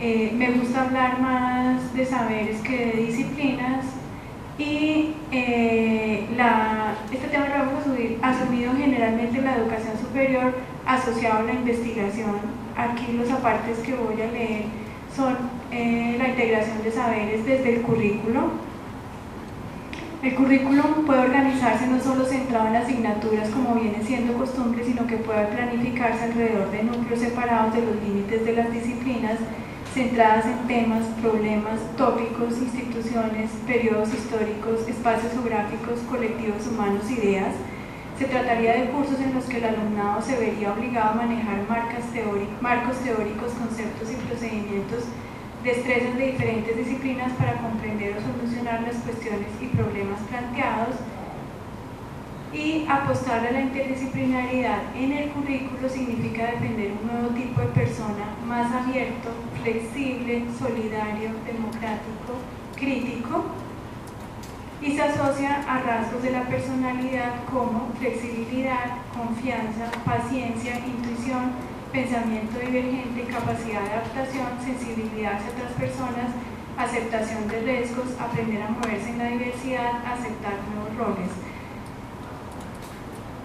Me gusta hablar más de saberes que de disciplinas y este tema lo hemos asumido generalmente en la educación superior asociado a la investigación. Aquí los apartes que voy a leer son la integración de saberes desde el currículo. El currículum puede organizarse no solo centrado en asignaturas como viene siendo costumbre, sino que puede planificarse alrededor de núcleos separados de los límites de las disciplinas, centradas en temas, problemas, tópicos, instituciones, periodos históricos, espacios geográficos, colectivos humanos, ideas. Se trataría de cursos en los que el alumnado se vería obligado a manejar marcos teóricos, conceptos y procedimientos, destrezas de diferentes disciplinas para comprender o solucionar las cuestiones y problemas planteados, y apostar a la interdisciplinaridad en el currículo significa defender un nuevo tipo de persona más abierto, flexible, solidario, democrático, crítico, y se asocia a rasgos de la personalidad como flexibilidad, confianza, paciencia, intuición, pensamiento divergente, capacidad de adaptación, sensibilidad hacia otras personas, aceptación de riesgos, aprender a moverse en la diversidad, aceptar nuevos roles.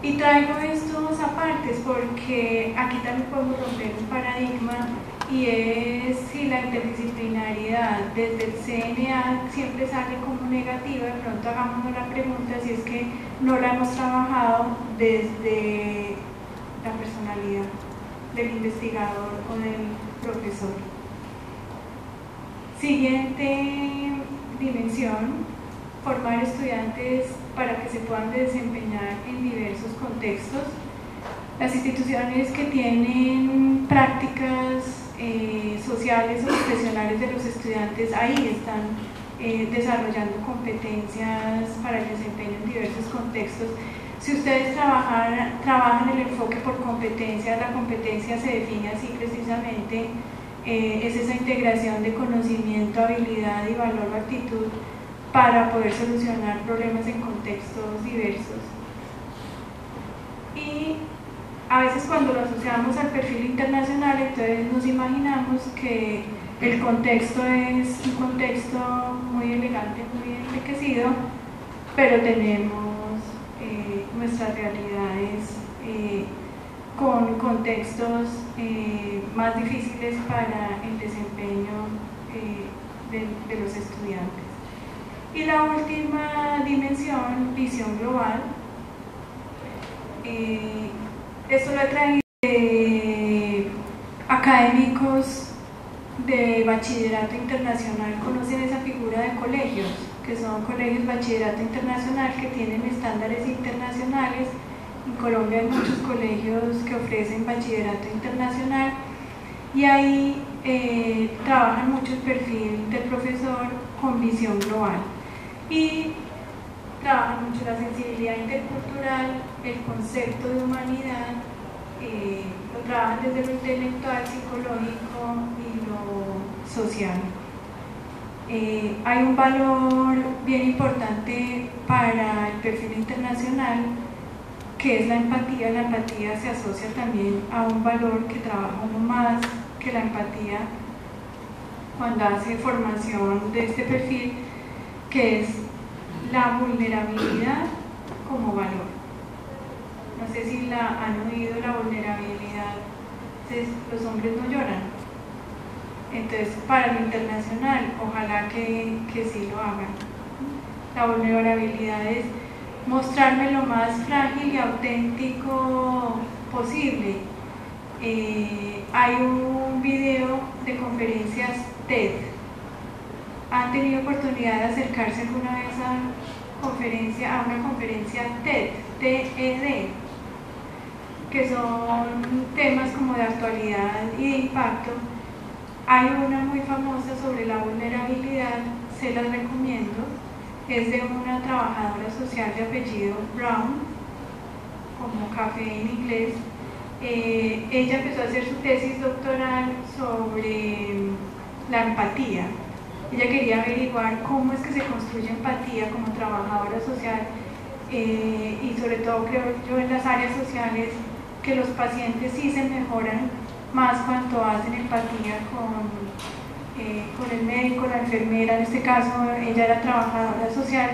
Y traigo estos apartes porque aquí también podemos romper un paradigma, y es si la interdisciplinaridad desde el CNA siempre sale como negativa. De pronto hagámonos la pregunta si es que no la hemos trabajado desde la personalidad del investigador o del profesor. Siguiente dimensión: formar estudiantes para que se puedan desempeñar en diversos contextos. Las instituciones que tienen prácticas sociales o profesionales de los estudiantes ahí están desarrollando competencias para el desempeño en diversos contextos. Si ustedes trabajan el enfoque por competencias, la competencia se define así precisamente, es esa integración de conocimiento, habilidad y valor o actitud para poder solucionar problemas en contextos diversos. Y a veces cuando lo asociamos al perfil internacional, entonces nos imaginamos que el contexto es un contexto muy elegante, muy enriquecido, pero tenemos nuestras realidades con contextos más difíciles para el desempeño de los estudiantes. Y la última dimensión, visión global. Esto lo he traído de académicos de bachillerato internacional. Conocen esa figura de colegios, que son colegios bachillerato internacional que tienen estándares internacionales. En Colombia hay muchos colegios que ofrecen bachillerato internacional y ahí trabajan mucho el perfil del profesor con visión global. Y trabajan mucho la sensibilidad intercultural, el concepto de humanidad, lo trabajan desde lo intelectual, psicológico y lo social. Hay un valor bien importante para el perfil internacional, que es la empatía. La empatía se asocia también a un valor que trabaja uno más que la empatía cuando hace formación de este perfil, que es la vulnerabilidad como valor. No sé si la han oído, la vulnerabilidad. Los hombres no lloran. Entonces, para lo internacional, ojalá que sí lo hagan. La vulnerabilidad es mostrarme lo más frágil y auténtico posible. Hay un video de conferencias TED. ¿Han tenido oportunidad de acercarse alguna vez a una conferencia TED, TED, que son temas como de actualidad y de impacto? Hay una muy famosa sobre la vulnerabilidad, se las recomiendo, es de una trabajadora social de apellido Brown, como café en inglés. Ella empezó a hacer su tesis doctoral sobre la empatía. Ella quería averiguar cómo es que se construye empatía como trabajadora social y sobre todo creo yo en las áreas sociales que los pacientes sí se mejoran más cuando hacen empatía con el médico, la enfermera. En este caso ella era trabajadora social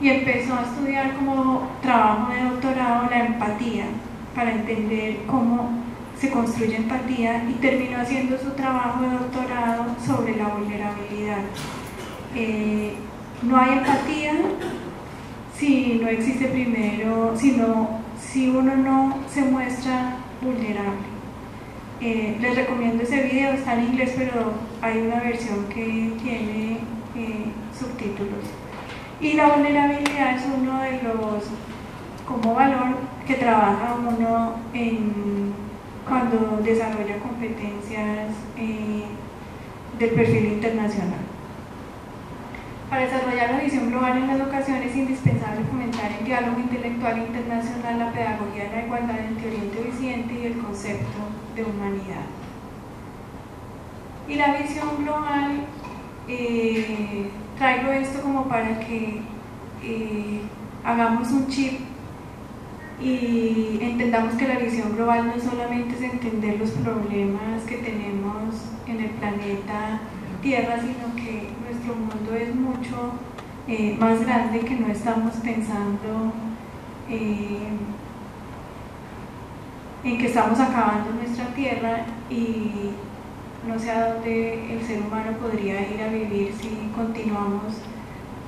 y empezó a estudiar como trabajo de doctorado la empatía para entender cómo se construye empatía y terminó haciendo su trabajo de doctorado sobre la vulnerabilidad. No hay empatía si no existe primero, si uno no se muestra vulnerable. Les recomiendo ese video, está en inglés, pero hay una versión que tiene subtítulos. Y la vulnerabilidad es uno de los, como valor, que trabaja uno cuando desarrolla competencias del perfil internacional. Para desarrollar la visión global en la educación es indispensable fomentar el diálogo intelectual internacional, la pedagogía de la igualdad entre Oriente y Occidente y el concepto de humanidad. Y la visión global, traigo esto como para que hagamos un chip y entendamos que la visión global no solamente es entender los problemas que tenemos en el planeta Tierra, sino que nuestro mundo es mucho más grande, que no estamos pensando en que estamos acabando nuestra Tierra y no sé a dónde el ser humano podría ir a vivir si continuamos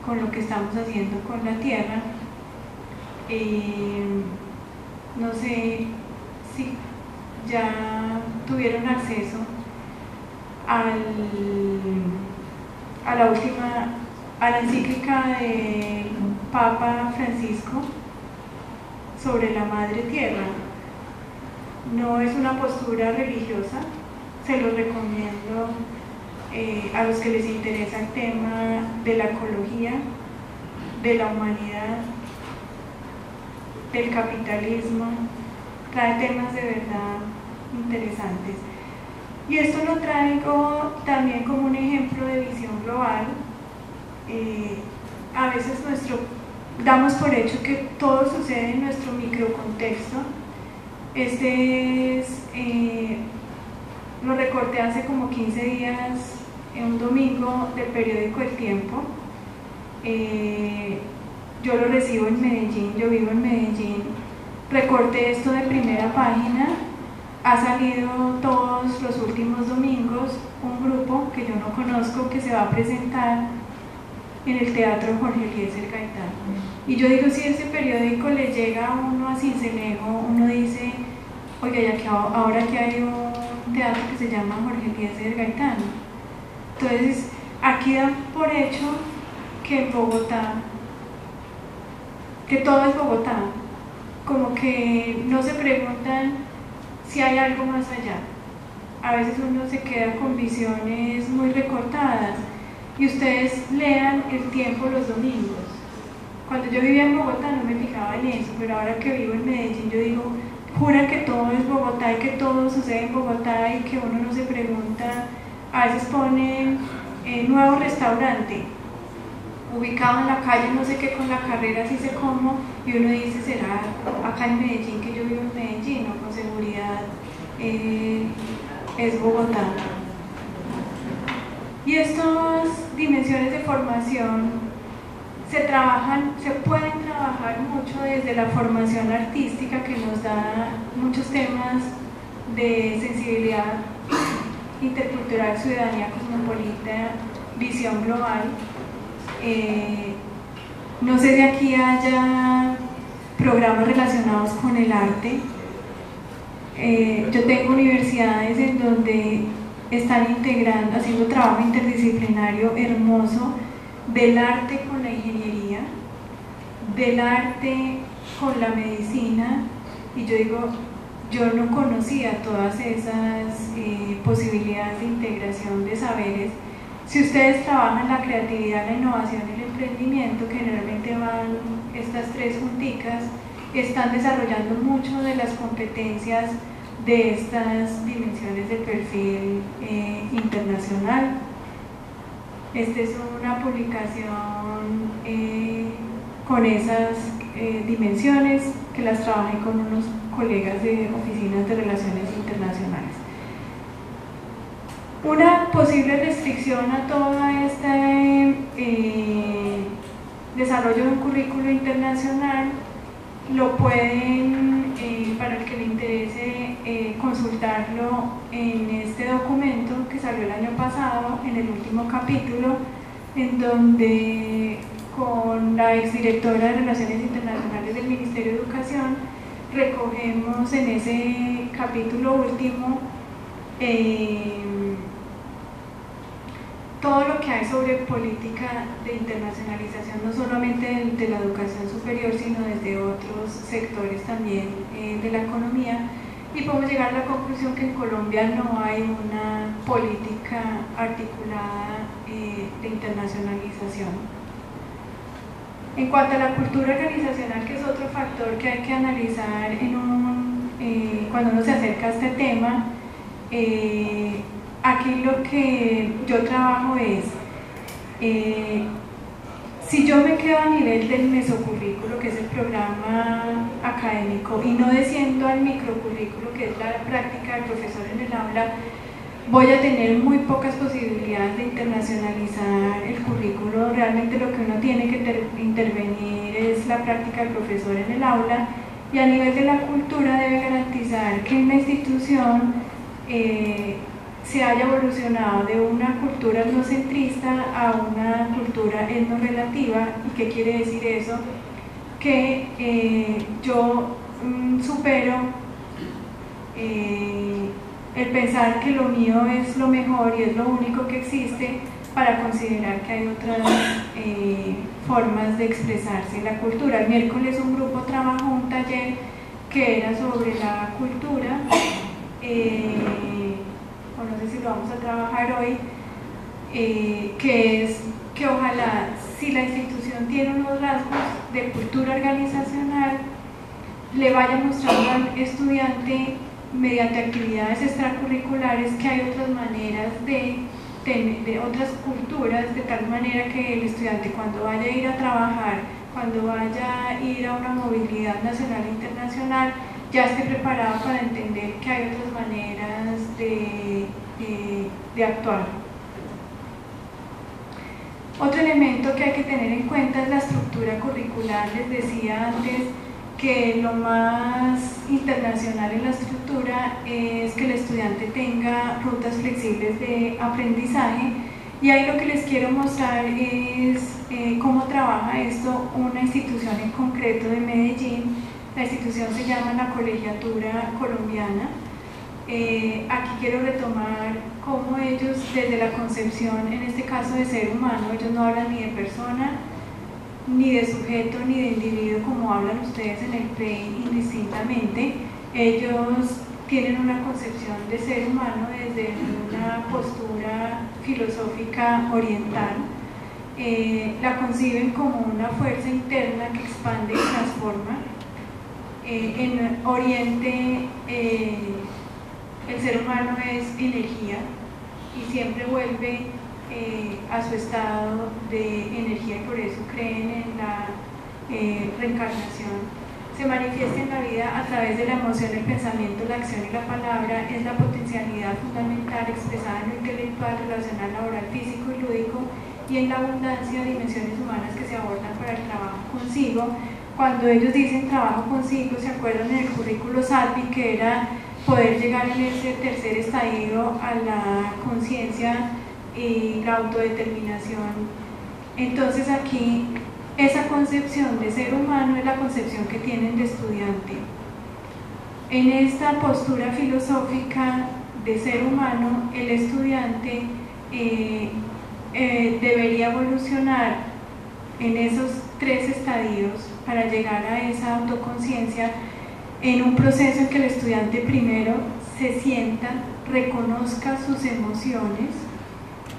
con lo que estamos haciendo con la Tierra. No sé si ya tuvieron acceso a la encíclica del Papa Francisco sobre la Madre Tierra. No es una postura religiosa, se lo recomiendo a los que les interesa el tema de la ecología, de la humanidad, del capitalismo. Trae temas de verdad interesantes. Y esto lo traigo también como un ejemplo de visión global. A veces damos por hecho que todo sucede en nuestro microcontexto. Lo recorté hace como 15 días en un domingo del periódico El Tiempo. Yo lo recibo en Medellín, yo vivo en Medellín. Recorté esto de primera página. Ha salido todos los últimos domingos un grupo que yo no conozco que se va a presentar en el Teatro Jorge Eliezer Gaitán. Y yo digo, si ese periódico le llega a uno a Sincelejo, uno dice, oiga, ya que ahora que hay un teatro que se llama Jorge Eliezer Gaitán. Entonces, aquí dan por hecho que en Bogotá, que todo es Bogotá, como que no se preguntan si hay algo más allá. A veces uno se queda con visiones muy recortadas. Y ustedes lean El Tiempo los domingos, Cuando yo vivía en Bogotá no me fijaba en eso, pero ahora que vivo en Medellín yo digo, jura que todo es Bogotá y que todo sucede en Bogotá y que uno no se pregunta. A veces ponen nuevo restaurante ubicado en la calle no sé qué con la carrera así sé cómo, y uno dice, será acá en Medellín, que yo vivo en Medellín, o con seguridad es Bogotá. Y estas dimensiones de formación se pueden trabajar mucho desde la formación artística, que nos da muchos temas de sensibilidad intercultural, ciudadanía cosmopolita, visión global. No sé si aquí haya programas relacionados con el arte. Yo tengo universidades en donde están integrando, haciendo trabajo interdisciplinario hermoso del arte con la ingeniería, del arte con la medicina, y yo digo, yo no conocía todas esas posibilidades de integración de saberes. Si ustedes trabajan la creatividad, la innovación y el emprendimiento, que generalmente van estas tres junticas, están desarrollando mucho de las competencias de estas dimensiones de perfil internacional. Esta es una publicación con esas dimensiones que las trabajé con unos colegas de oficinas de relaciones internacionales. Una posible restricción a todo este desarrollo de un currículo internacional lo pueden, para el que le interese, consultarlo en este documento que salió el año pasado, en el último capítulo, en donde con la exdirectora de Relaciones Internacionales del Ministerio de Educación recogemos en ese capítulo último todo lo que hay sobre política de internacionalización, no solamente de la educación superior, sino desde otros sectores también de la economía, y podemos llegar a la conclusión que en Colombia no hay una política articulada de internacionalización. En cuanto a la cultura organizacional, que es otro factor que hay que analizar cuando uno se acerca a este tema, aquí lo que yo trabajo es, si yo me quedo a nivel del mesocurrículo, que es el programa académico, y no desciendo al microcurrículo, que es la práctica del profesor en el aula, voy a tener muy pocas posibilidades de internacionalizar el currículo. Realmente lo que uno tiene que intervenir es la práctica del profesor en el aula, y a nivel de la cultura debe garantizar que en la institución se haya evolucionado de una cultura etnocentrista a una cultura etnorelativa. ¿Y qué quiere decir eso? Que yo supero el pensar que lo mío es lo mejor y es lo único que existe, para considerar que hay otras formas de expresarse la cultura. El miércoles un grupo trabajó un taller que era sobre la cultura, o no sé si lo vamos a trabajar hoy, que es que ojalá, si la institución tiene unos rasgos de cultura organizacional, le vaya mostrando al estudiante mediante actividades extracurriculares que hay otras maneras de otras culturas, de tal manera que el estudiante, cuando vaya a ir a trabajar, cuando vaya a ir a una movilidad nacional e internacional, ya esté preparado para entender que hay otras maneras de actuar. Otro elemento que hay que tener en cuenta es la estructura curricular. Les decía antes que lo más internacional en la estructura es que el estudiante tenga rutas flexibles de aprendizaje, y ahí lo que les quiero mostrar es cómo trabaja esto una institución en concreto de Medellín. La institución se llama la Colegiatura Colombiana. Aquí quiero retomar cómo ellos, desde la concepción, en este caso de ser humano, ellos no hablan ni de persona, ni de sujeto, ni de individuo, como hablan ustedes en el PEI indistintamente. Ellos tienen una concepción de ser humano desde una postura filosófica oriental, la conciben como una fuerza interna que expande y transforma. En Oriente el ser humano es energía y siempre vuelve a su estado de energía, y por eso creen en la reencarnación. Se manifiesta en la vida a través de la emoción, el pensamiento, la acción y la palabra. Es la potencialidad fundamental expresada en lo intelectual, relacional, laboral, físico y lúdico, y en la abundancia de dimensiones humanas que se abordan para el trabajo consigo. Cuando ellos dicen trabajo consigo, se acuerdan en el currículo SATI, que era poder llegar en ese tercer estadio a la conciencia y la autodeterminación. Entonces aquí esa concepción de ser humano es la concepción que tienen de estudiante. En esta postura filosófica de ser humano, el estudiante debería evolucionar en esos 3 estadios para llegar a esa autoconciencia, en un proceso en que el estudiante primero se sienta, reconozca sus emociones,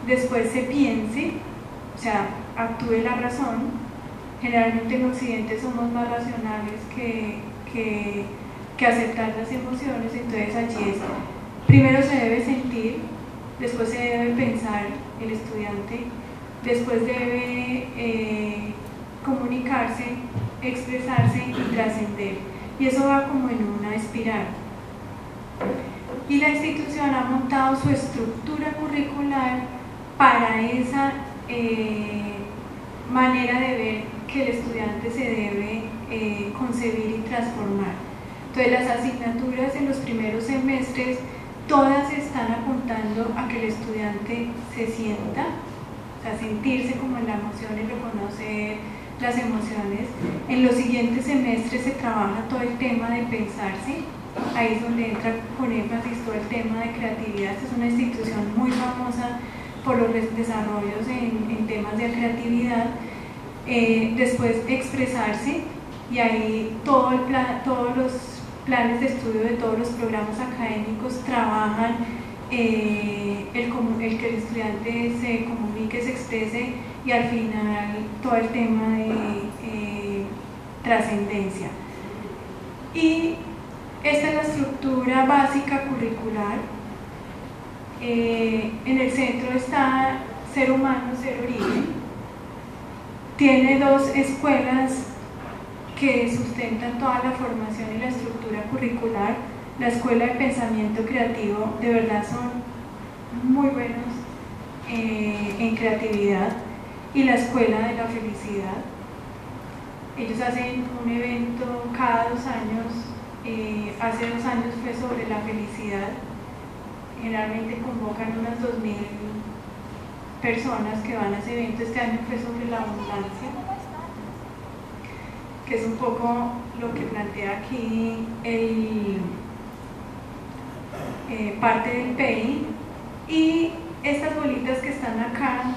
después se piense, o sea, actúe la razón. Generalmente en Occidente somos más racionales que aceptar las emociones, entonces allí es, primero se debe sentir, después se debe pensar el estudiante, después debe comunicarse, expresarse y trascender, y eso va como en una espiral. Y la institución ha montado su estructura curricular para esa manera de ver que el estudiante se debe concebir y transformar. Entonces las asignaturas en los primeros semestres todas están apuntando a que el estudiante se sienta, o sea, sentirse como en la emoción y reconocer las emociones. En los siguientes semestres se trabaja todo el tema de pensarse, ahí es donde entra con énfasis todo el tema de creatividad. Esta es una institución muy famosa por los desarrollos en temas de creatividad. Después expresarse, y ahí todos los planes de estudio de todos los programas académicos trabajan el que el estudiante se comunique, se exprese, y al final todo el tema de trascendencia. Y esta es la estructura básica curricular. En el centro está Ser Humano, Ser Origen. Tiene 2 escuelas que sustentan toda la formación y la estructura curricular. La Escuela de Pensamiento Creativo, de verdad son muy buenos en creatividad, y la Escuela de la Felicidad. Ellos hacen un evento cada 2 años, hace 2 años fue sobre la felicidad. Generalmente convocan unas 2.000 personas que van a ese evento. Este año fue sobre la abundancia, que es un poco lo que plantea aquí parte del PEI. Y estas bolitas que están acá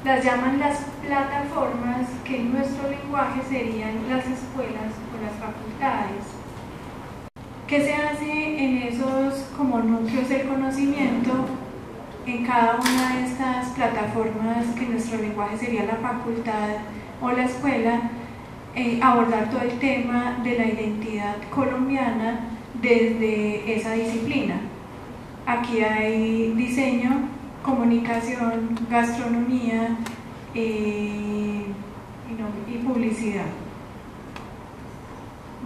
las llaman las plataformas, que en nuestro lenguaje serían las escuelas o las facultades. ¿Qué se hace en esos como núcleos del conocimiento? En cada una de estas plataformas, que en nuestro lenguaje sería la facultad o la escuela, abordar todo el tema de la identidad colombiana desde esa disciplina. Aquí hay diseño, comunicación, gastronomía y publicidad.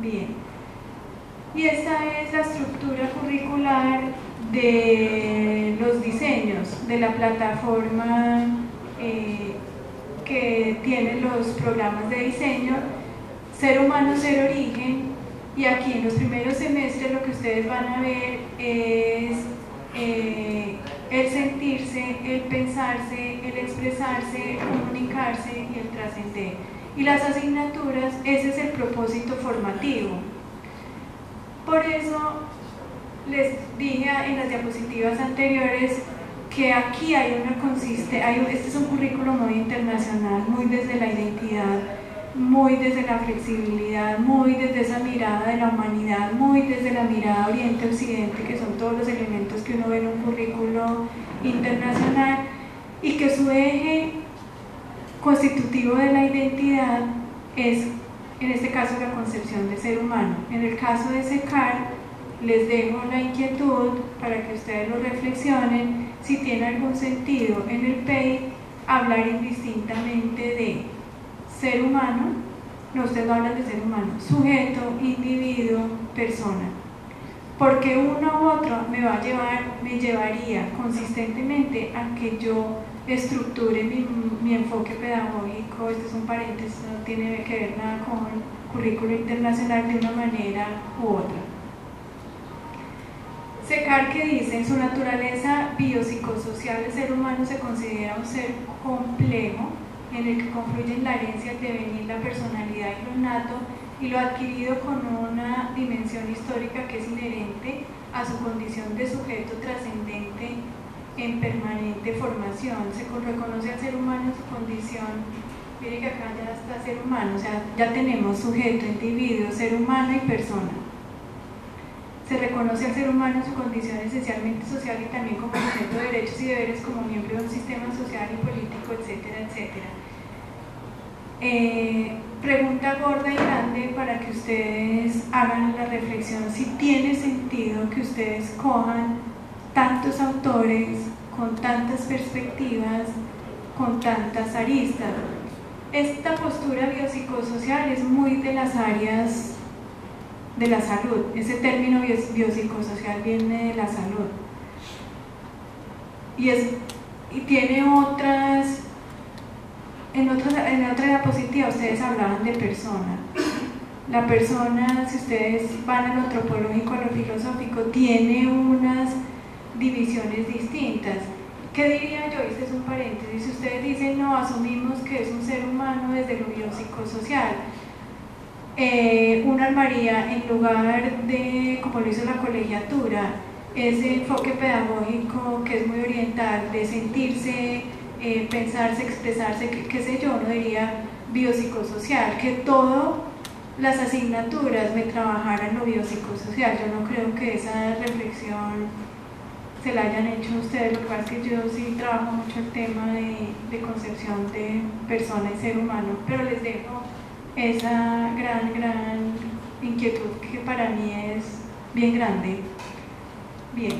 Bien. Y esta es la estructura curricular de los diseños de la plataforma que tiene los programas de diseño. Ser Humano, Ser Origen. Y aquí en los primeros semestres lo que ustedes van a ver es el sentirse, el pensarse, el expresarse, el comunicarse y el trascender. Y las asignaturas, ese es el propósito formativo. Por eso les dije en las diapositivas anteriores que aquí hay este es un currículo muy internacional, muy desde la identidad, muy desde la flexibilidad, muy desde esa mirada de la humanidad, muy desde la mirada Oriente-Occidente, que son todos los elementos que uno ve en un currículo internacional. y que su eje constitutivo de la identidad es, en este caso, la concepción de ser humano. En el caso de Sécar, les dejo la inquietud para que ustedes lo reflexionen, si tiene algún sentido en el PEI hablar indistintamente de ser humano, no, ustedes no hablan de ser humano, sujeto, individuo, persona, porque uno u otro me llevaría consistentemente a que yo estructure mi enfoque pedagógico. Este es un paréntesis, no tiene que ver nada con currículo internacional, de una manera u otra. Sécar, que dice: en su naturaleza biopsicosocial, el ser humano se considera un ser complejo en el que confluyen la herencia, el devenir, la personalidad y lo nato y lo adquirido, con una dimensión histórica que es inherente a su condición de sujeto trascendente en permanente formación. Se reconoce al ser humano en su condición, mire que acá ya está ser humano, o sea, ya tenemos sujeto, individuo, ser humano y persona. Se reconoce al ser humano en su condición esencialmente social y también como sujeto de derechos y deberes, como miembro de un sistema social y político, etcétera, etcétera. Pregunta gorda y grande para que ustedes hagan la reflexión si tiene sentido que ustedes cojan tantos autores con tantas perspectivas, con tantas aristas. Esta postura biopsicosocial es muy de las áreas de la salud. Ese término biopsicosocial viene de la salud y tiene otras, en otra diapositiva ustedes hablaban de persona. La persona, si ustedes van a lo antropológico, a lo filosófico, tiene unas divisiones distintas. ¿Qué diría yo? Este es un paréntesis. Si ustedes dicen, no, asumimos que es un ser humano desde lo biopsicosocial, uno armaría, en lugar de, como lo hizo la colegiatura, ese enfoque pedagógico que es muy oriental, de sentirse, pensarse, expresarse, qué sé yo, uno diría biopsicosocial, que todas las asignaturas me trabajaran lo biopsicosocial. Yo no creo que esa reflexión se la hayan hecho ustedes. Lo que pasa es que yo sí trabajo mucho el tema de concepción de persona y ser humano, pero les dejo esa gran inquietud que para mí es bien grande. Bien.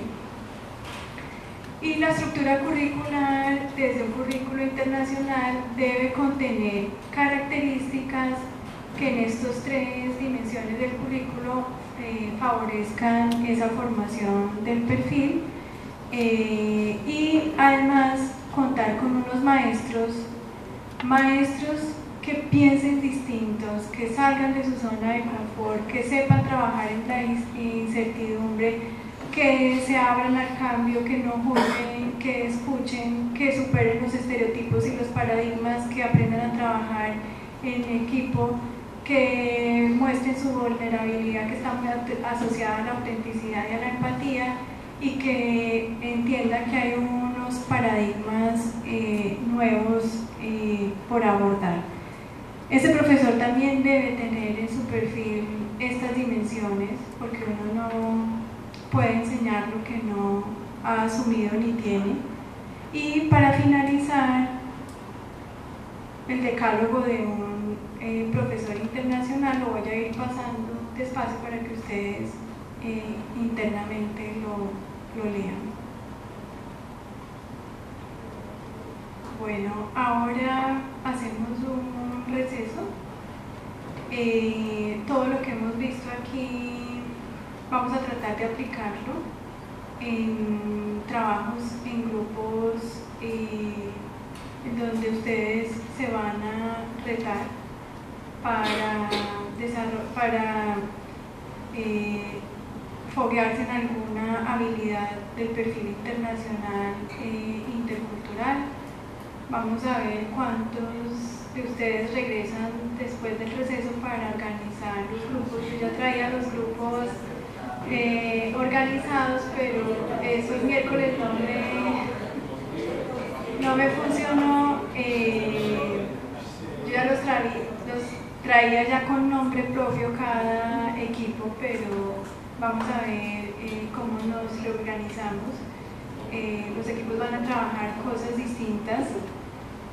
Y la estructura curricular desde un currículo internacional debe contener características que en estas tres dimensiones del currículo favorezcan esa formación del perfil, y además contar con unos maestros que piensen distintos, que salgan de su zona de confort, que sepan trabajar en la incertidumbre, que se abran al cambio, que no juzguen, que escuchen, que superen los estereotipos y los paradigmas, que aprendan a trabajar en equipo, que muestren su vulnerabilidad, que está muy asociada a la autenticidad y a la empatía, y que entiendan que hay unos paradigmas nuevos por abordar. Ese profesor también debe tener en su perfil estas dimensiones, porque uno no puede enseñar lo que no ha asumido ni tiene. Y para finalizar, el decálogo de un profesor internacional lo voy a ir pasando despacio para que ustedes internamente lo lean. Bueno, ahora hacemos un receso. Todo lo que hemos visto aquí vamos a tratar de aplicarlo en trabajos en grupos en donde ustedes se van a retar para foguearse en alguna habilidad del perfil internacional intercultural. Vamos a ver cuántos de ustedes regresan después del receso para organizar los grupos. Yo ya traía los grupos organizados, pero esos miércoles no me funcionó. Yo ya los traía ya con nombre propio cada equipo, pero vamos a ver cómo nos reorganizamos. Los equipos van a trabajar cosas distintas propuestas.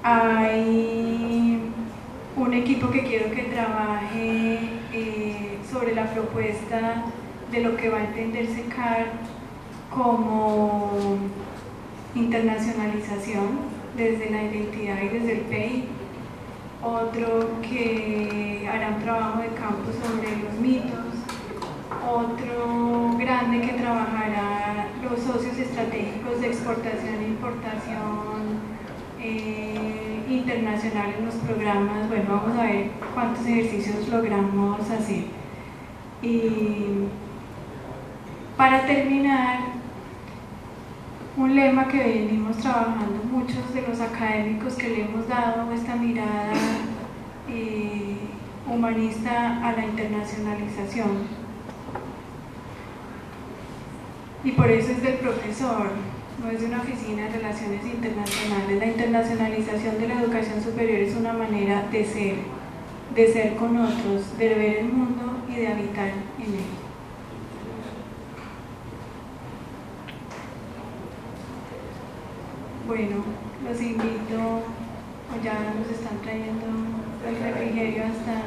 Hay un equipo que quiero que trabaje sobre la propuesta de lo que va a entender SECAR como internacionalización desde la identidad y desde el PEI. Otro que hará un trabajo de campo sobre los mitos. Otro grande que trabajará los socios estratégicos de exportación e importación internacional en los programas. Bueno, vamos a ver cuántos ejercicios logramos hacer. Y para terminar, un lema que venimos trabajando muchos de los académicos que le hemos dado esta mirada humanista a la internacionalización. Y por eso es del profesor, no es de una oficina de relaciones internacionales. La internacionalización de la educación superior es una manera de ser con otros, de ver el mundo y de habitar en él. Bueno, los invito, o ya nos están trayendo el refrigerio hasta...